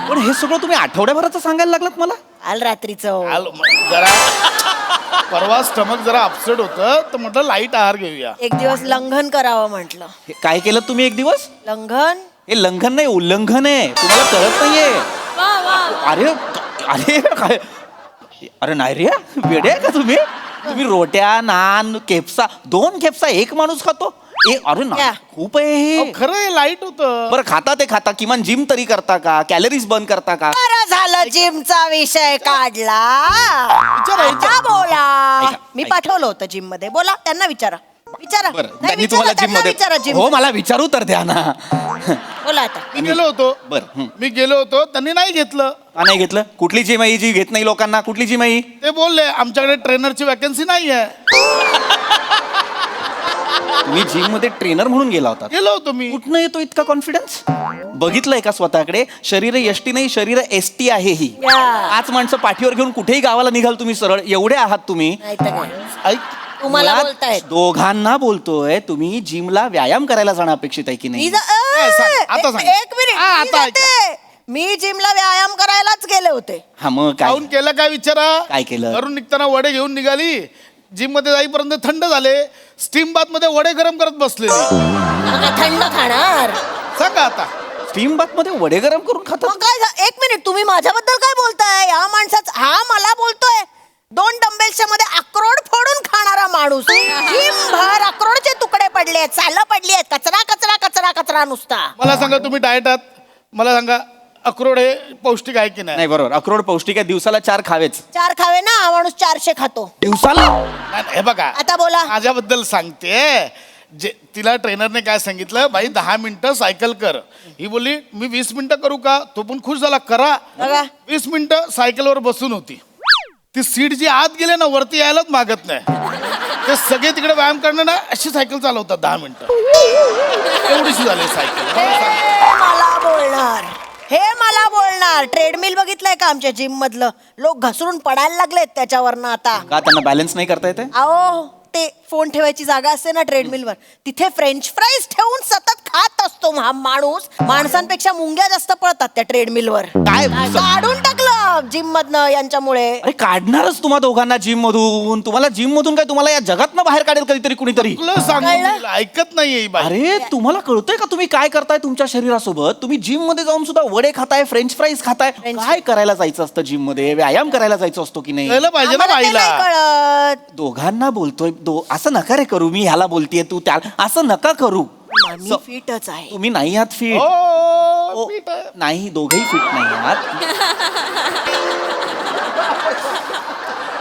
Speaker 9: पण हे सगळं तुम्ही आठवड्याभराचं सांगायला लागलात मला.
Speaker 3: काल रात्रीचं
Speaker 12: जरा परवा स्टमक जरा अपसेट होतं तर म्हटलं लाईट आहार घेऊया.
Speaker 3: एक दिवस लंघन करावं म्हटलं.
Speaker 9: हे काय केलं तुम्ही एक दिवस?
Speaker 3: लंघन.
Speaker 9: हे लंघन नाही उल्लंघन आहे. तुम्हाला कळत नाहीये. अरे अरे काय अरे नाही रे वेडे आहे का तुम्ही? तुम्ही रोट्या नान केप्सा 2 केप्सा एक माणूस खातो. अरे ना खूप आहे हे.
Speaker 12: खरं लाईट होतं.
Speaker 9: बरं खाता ते खाता किमान जिम तरी करता का? कॅलरीज बर्न करता का?
Speaker 3: बरं झालं जिमचा विषय काढला. आता बोला. मी पाठवलं होतं जिम मध्ये. बोला त्यांना विचारा. विचारा.
Speaker 9: बरं
Speaker 3: नाही,
Speaker 9: त्यांनी
Speaker 3: विचारा,
Speaker 9: तुम्हाला जिम
Speaker 3: त्यांना
Speaker 9: मध्ये
Speaker 3: विचारा जिम.
Speaker 9: हो मला विचारू तर द्या ना.
Speaker 3: बोला आता.
Speaker 12: मी गेलो होतो.
Speaker 9: बरं
Speaker 12: मी गेलो होतो त्यांनी नाही घेतलं.
Speaker 9: का नाही घेतलं? कुठली जिम आहे जी घेत नाही लोकांना? कुठली जिम आहे?
Speaker 12: ते बोलले आमच्याकडे ट्रेनरची वॅकन्सी नाही आहे.
Speaker 9: तुम्ही जिम मध्ये ट्रेनर म्हणून गेला होता?
Speaker 12: गेलो होतो मी.
Speaker 9: कुठनं येतो इतका कॉन्फिडन्स? बघितलंय का स्वतःकडे? शरीर एसटी नाही शरीर एसटी आहे ही. 5 माणसं पाठीवर घेऊन कुठेही गावाला निघाल तुम्ही सरळ. एवढे आहात तुम्ही.
Speaker 3: नाही तर काय.
Speaker 12: ऐक
Speaker 3: तुम्हाला
Speaker 9: मुळात
Speaker 3: बोलतायत.
Speaker 9: दोघांना बोलतोय. तुम्ही जिमला व्यायाम करायला जाणं अपेक्षित आहे की
Speaker 3: मी
Speaker 9: नाही?
Speaker 12: सांग, आता सांग.
Speaker 3: एक मिनिट.
Speaker 12: हा,
Speaker 3: मी
Speaker 12: आता
Speaker 3: जाते. मी जिमला व्यायाम करायलाच गेले होते.
Speaker 9: हा मग काय
Speaker 12: जाऊन केलं काय विचारा.
Speaker 9: काय केलं?
Speaker 12: घरून निघताना वडे घेऊन निघाली. जिम मध्ये जाईपर्यंत थंड झाले. स्टीम बाथ मध्ये वडे गरम करत बसले.
Speaker 3: मला काय थंड खाणार.
Speaker 12: सांगा आता
Speaker 9: स्टीम बाथ मध्ये वडे गरम करून खातात
Speaker 3: मग काय एक मिनिट, तुम्ही माझ्याबद्दल काय बोलताय? हा माणसाच, हा मला बोलतोय 2 डंबेल्सच्या मध्ये अक्रोड फोडून खाणारा माणूस. भर अक्रोडचे तुकडे पडले, सालं पडली आहेत, कचरा कचरा कचरा कचरा नुसता.
Speaker 12: मला सांगा तुम्ही डाएट आहात, मला सांगा अक्रोड हे पौष्टिक आहे की नाही?
Speaker 9: नाही बरोबर, अक्रोड पौष्टिक आहे, दिवसाला 4 खावेच.
Speaker 3: 4 खावे ना, हा माणूस 400 खातो
Speaker 9: दिवसाला?
Speaker 12: नाही, हे बघा
Speaker 3: आता बोला.
Speaker 12: माझ्याबद्दल सांगते. जे तिला ट्रेनरने काय सांगितलं, बाई 10 मिनिटं सायकल कर. ही बोलली मी 20 मिनिटं करू का? तो पण खुश झाला, करा.
Speaker 3: बघा.
Speaker 12: 20 मिनिटं सायकलवर बसून होती. ती सीट जी आत गेले ना, वरती यायलाच मागत नाही. ते सगळे तिकडे व्यायाम करणं ना, अशी सायकल चालवतात 10 मिनिटं. एवढीशी झाली सायकल.
Speaker 3: मला बोलणार, हे मला बोलणार. ट्रेडमिल बघितलंय का आमच्या जिम मधलं? लोक घसरून पडायला लागलेत त्याच्यावरनं आता.
Speaker 9: का त्यांना बॅलन्स नाही करता येते?
Speaker 3: अहो, ते फोन ठेवायची जागा असते ना ट्रेडमिलवर, तिथे फ्रेंच फ्राईज ठेवून सतत खात असतो हा माणूस. माणसांपेक्षा मुंग्या जास्त पळतात त्या ट्रेडमिलवर.
Speaker 9: काय?
Speaker 3: काढून टाकलं जिम मधनं यांच्यामुळे.
Speaker 9: अरे काढणारच तुम्हा दोघांना जिम मधून. तुम्हाला जिम मधून काय, तुम्हाला या जगातनं बाहेर काढेल कधीतरी कुणीतरी.
Speaker 12: तुला सांगू, तिला ऐकत नाहीये ही बाई.
Speaker 9: अरे तुम्हाला कळतंय का तुम्ही काय करताय तुमच्या शरीरासोबत? तुम्ही जिम मध्ये जाऊन सुद्धा वडे खाताय, फ्रेंच फ्राईज खाताय. काय करायला जायचं असतं जिम मध्ये? व्यायाम करायला जायचं असतो की नाही?
Speaker 12: कळलं पाहिजे ना
Speaker 3: आम्हाला ते
Speaker 12: बाईला.
Speaker 3: नाही कळत.
Speaker 9: दोघांना बोलतोय, असं नका रे करू. मी ह्याला बोलतेय, तू त्या, असं नका करू.
Speaker 3: मी फिटच आहे.
Speaker 9: तुम्ही नाही आहात फिट.
Speaker 12: हो, पीठ आहे.
Speaker 9: नाही, दोघही फिट नाही आहात.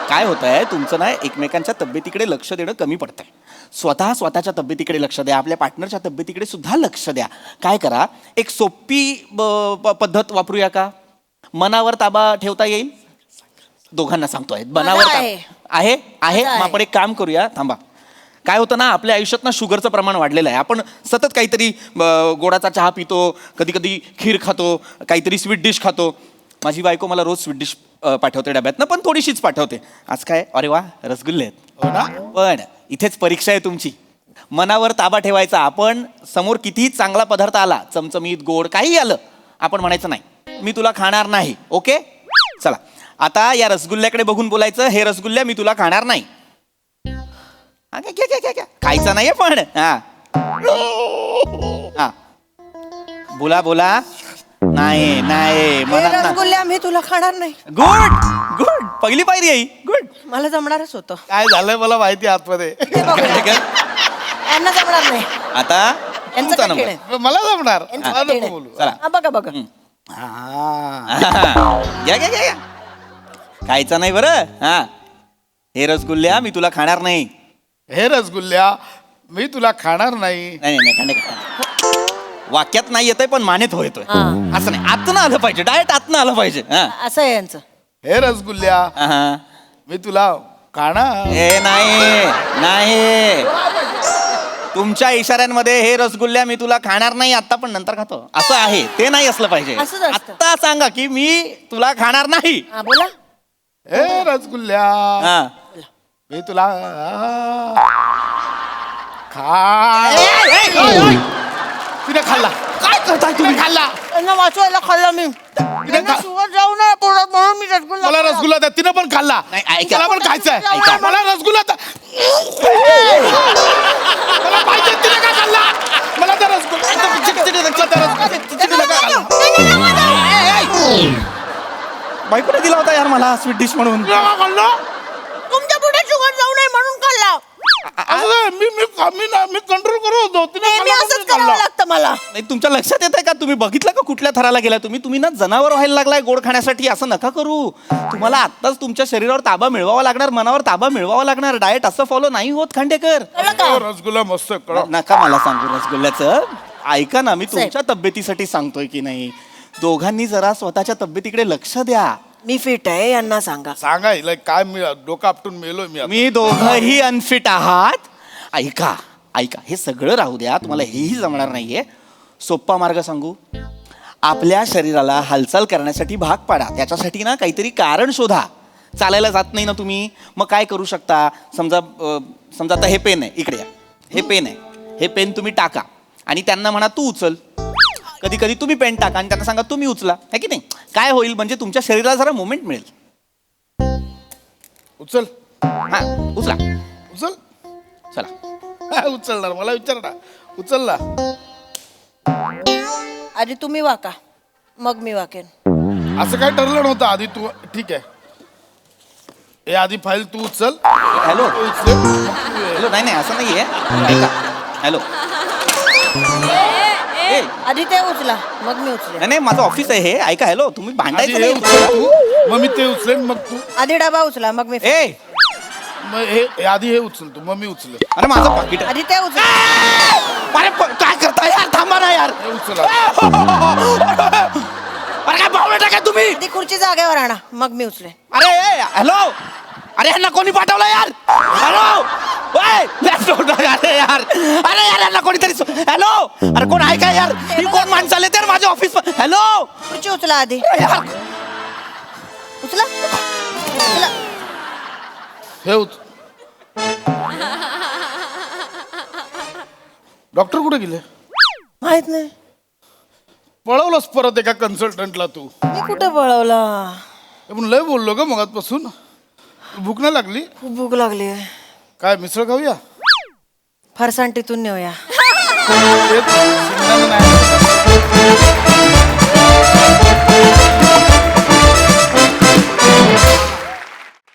Speaker 9: काय होत आहे तुमचं ना, एकमेकांच्या तब्येतीकडे लक्ष देणं कमी पडतंय. स्वतःच्या तब्येतीकडे लक्ष द्या, आपल्या पार्टनरच्या तब्येतीकडे सुद्धा लक्ष द्या. काय करा, एक सोपी पद्धत वापरूया का? मनावर ताबा ठेवता येईल? दोघांना सांगतोय, मनावर
Speaker 3: माझा
Speaker 9: आहे.
Speaker 3: माझा
Speaker 9: मग आपण एक काम करूया, थांबा. काय होतं ना, आपल्या आयुष्यात ना शुगरचं प्रमाण वाढलेलं आहे. आपण सतत काहीतरी गोडाचा चहा पितो, कधी कधी खीर खातो, काहीतरी स्वीट डिश खातो. माझी बायको मला रोज स्वीट डिश पाठवते डब्यातनं, पण थोडीशीच पाठवते. आज काय, अरे वा, रसगुल्ले आहेत.
Speaker 12: हो ना?
Speaker 9: पण इथेच परीक्षा आहे तुमची. मनावर ताबा ठेवायचा. आपण समोर कितीही चांगला पदार्थ आला, चमचमीत गोड काही आलं, आपण म्हणायचं नाही, मी तुला खाणार नाही. ओके, चला आता या रसगुल्ल्याकडे बघून बोलायचं, हे रसगुल्ल्या मी तुला खाणार नाही. खायचं नाहीये पण. हा हा, बोला बोला. नाही नाही, मनात ना.
Speaker 3: रसगुल्ल्या मी तुला खाणार नाही.
Speaker 9: गुड गुड, पहिली पायरी आहे. गुड.
Speaker 3: मला जमणारच होतं.
Speaker 12: काय झालंय मला माहिती आहे आतमध्ये.
Speaker 3: यांना जमणार नाही.
Speaker 9: आता
Speaker 3: यांचं
Speaker 9: तुमचा
Speaker 3: काय खेळ
Speaker 9: नंबर.
Speaker 3: आहे?
Speaker 12: मला जमणार.
Speaker 3: यांचं
Speaker 12: मला
Speaker 3: खेळ
Speaker 12: नको
Speaker 3: आहे.
Speaker 12: बोलू.
Speaker 9: चला.
Speaker 3: हा, बघा बघा.
Speaker 9: घ्या घ्या घ्या. खायचं नाही बरं. हा, हे रसगुल्ल्या मी तुला खाणार नाही.
Speaker 12: हे रसगुल्ल्या मी तुला खाणार नाही.
Speaker 9: नाही नाही नाही, वाक्यात नाही येतंय पण मानेत हो येतोय. असं नाही, आतनं आलं पाहिजे, डायरेक्ट आतनं आलं पाहिजे. हा
Speaker 3: असं आहे यांचं.
Speaker 12: हे रसगुल्ल्या
Speaker 9: हा.
Speaker 12: मी तुला खाणार.
Speaker 9: हे नाही नाही, तुमच्या इशाऱ्यांमध्ये हे रसगुल्ल्या मी तुला खाणार नाही आता, पण नंतर खातो असं आहे. ते नाही असलं पाहिजे.
Speaker 3: असंच असतं.
Speaker 9: आता सांगा की मी तुला खाणार नाही.
Speaker 3: हा, बोला.
Speaker 12: हे रसगुल्ल्या
Speaker 9: हा.
Speaker 12: मी तुला तिने खाल्ला.
Speaker 9: काय करताय तुम्ही?
Speaker 12: खाल्ला.
Speaker 3: यांना वाचवायला खाल्लं मी. यांना शुगर जाऊ नये पोटात म्हणून मी रसगुल्ला
Speaker 12: मला
Speaker 3: खाल्ला.
Speaker 12: रसगुल्ला द्या. तिने पण खाल्ला.
Speaker 9: नाही, ऐका.
Speaker 12: मला पण खायचंय.
Speaker 3: ऐका.
Speaker 12: मला रसगुल्ला द्या. मला पाहिजे. तिने काय खाल्ला? मला त्या
Speaker 9: बायकोने दिला होता यार मला स्वीट डिश म्हणून.
Speaker 3: तुमच्या पुढे शुगर जाऊ नये म्हणून खाल्ला.
Speaker 12: मी कंट्रोल करत होतो. तिने
Speaker 3: नेहमी
Speaker 12: खाल्ला,
Speaker 3: असंच
Speaker 12: मी
Speaker 3: करावं
Speaker 12: खाल्ला.
Speaker 3: लागतं मला.
Speaker 9: नाही, तुमच्या लक्षात येत आहे का? तुम्ही बघितलं का कुठल्या थराला गेला तुम्ही ना जनावर व्हायला लागलाय गोड खाण्यासाठी. असं नका करू. तुम्हाला आत्ताच तुमच्या शरीरावर ताबा मिळवावा लागणार, मनावर ताबा मिळवावा लागणार. डाएट असं फॉलो नाही होत खांडेकर.
Speaker 3: कळलं का?
Speaker 12: रसगुल्ला मस्त आहे, कळलं?
Speaker 9: नका मला सांगू रसगुल्ल्याचं. ऐका ना, मी तुमच्या तब्येतीसाठी सांगतोय की नाही. दोघांनी जरा स्वतःच्या तब्येतीकडे लक्ष द्या.
Speaker 3: मी फिट आहे, यांना सांगा.
Speaker 12: सांगा हिला काय, मी डोकं आपटून मेलोय मी आता.
Speaker 9: मी दोघंही अनफिट आहात. ऐका ऐका, हे सगळं राहू द्या, तुम्हाला हेही जमणार नाहीये. सोप्पा मार्ग सांगू. आपल्या शरीराला हालचाल करण्यासाठी भाग पाडा. त्याच्यासाठी ना काहीतरी कारण शोधा. चालायला जात नाही ना तुम्ही, मग काय करू शकता? समजा समजा आता हे पेन आहे, इकडे या. हे पेन आहे, हे पेन तुम्ही टाका आणि त्यांना म्हणा तू उचल. कधी कधी तुम्ही पेन टाका आणि त्यांना सांगा तुम्ही उचला. है की नाही? काय होईल म्हणजे तुमच्या शरीराला जरा मुवमेंट मिळेल.
Speaker 12: उचल.
Speaker 9: हा, उचला.
Speaker 12: उचल.
Speaker 9: चला.
Speaker 12: उचलणार. मला विचार ना. उचलला.
Speaker 3: आधी तुम्ही वाका मग मी वाकेन.
Speaker 12: असं काय ठरलं नव्हतं आधी तू ठीक आहे हे आधी फाईल तू उचल
Speaker 2: हॅलो
Speaker 12: तू उचल मग तू ये.
Speaker 2: हॅलो नाही नाही असं नाहीये ऐका हॅलो ए,
Speaker 3: आधी ते उचला मग मी उचले.
Speaker 2: नाही नाही माझं ऑफिस आहे हे ऐका हॅलो तुम्ही
Speaker 12: आधी
Speaker 2: भांडायचं
Speaker 12: हे
Speaker 2: नाही
Speaker 12: उचल तू मग मी ते उचलेन मग तू
Speaker 3: आधी डबा उचला मग मी
Speaker 2: ए
Speaker 12: मग हे आधी हे उचल तू मग मी उचल
Speaker 2: अरे माझं पाकिट
Speaker 3: आधी ते उचला.
Speaker 2: अरे काय करता यार थांबा ना यार
Speaker 12: हे उचल
Speaker 2: अरे काय बावळटा काय तुम्ही
Speaker 3: आधी खुर्ची जागेवर आणा मग मी उचले.
Speaker 2: अरे हॅलो अरे ह्यांना कोणी पाठवलं यार हॅलो अरे यार अरे यार यांना कोणीतरी हॅलो अरे कोण आहे का यार ही कोण माणसं आले तर माझ्या ऑफिस हॅलो
Speaker 3: खुर्ची उचला आधी
Speaker 2: यार
Speaker 3: उचला उचला.
Speaker 12: हे उचल डॉक्टर कुठे गेले
Speaker 3: माहित नाही
Speaker 12: पळवलंस परत एका कन्सल्टंटला तू
Speaker 3: मी कुठे पळवला.
Speaker 12: पण लय बोललो ग मगातपासून भूक नाही लागली
Speaker 3: खूप भूक लागली आहे.
Speaker 12: काय मिसळ खाऊया
Speaker 3: फरसाण टिचून नेऊया.
Speaker 12: शेंगदाणा नाही.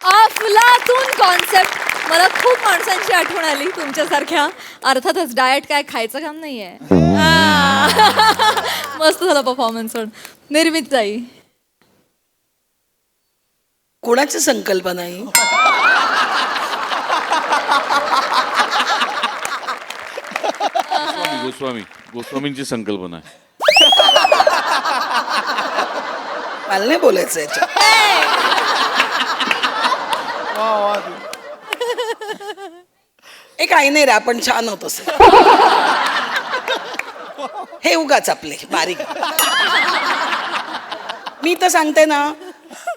Speaker 1: अफलातून कॉन्सेप्ट. मला खूप माणसांची आठवण आली तुमच्यासारख्या. अर्थातच डाएट काय खायचं काम नाहीये. मस्त झाला परफॉर्मन्स. निर्मित ताई
Speaker 11: कोणाची संकल्पना आहे
Speaker 10: गोस्वामींची संकल्पना आहे.
Speaker 11: मला नाही बोलायचं याच्यात. काही नाही रे आपण छान होत असे हे उगाच आपले बारीक. मी तर सांगते ना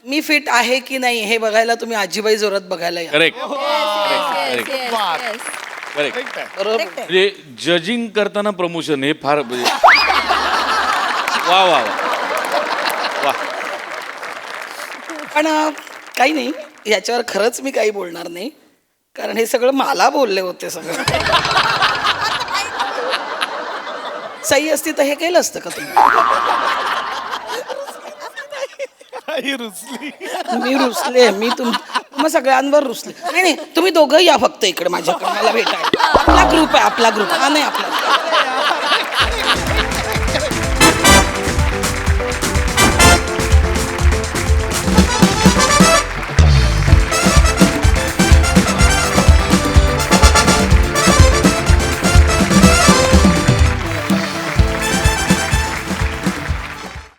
Speaker 11: मी फिट आहे की नाही हे बघायला तुम्ही आजीबाई जोरात बघायला या.
Speaker 10: करेक्ट
Speaker 11: बरोबर.
Speaker 10: म्हणजे जजिंग करताना प्रमोशन हे फार म्हणजे वा वा वा.
Speaker 11: पण काही नाही याच्यावर खरंच मी काही बोलणार नाही कारण हे सगळं मला बोलले होते सगळं. सही असती तर हे केलं असतं का तुम्ही. मी रुसले मी मग सगळ्यांवर रुसले. नाही नाही तुम्ही दोघं या फक्त इकडे माझ्याकडे मला भेटायला. आपला ग्रुप आहे आपला ग्रुप हा नाही आपला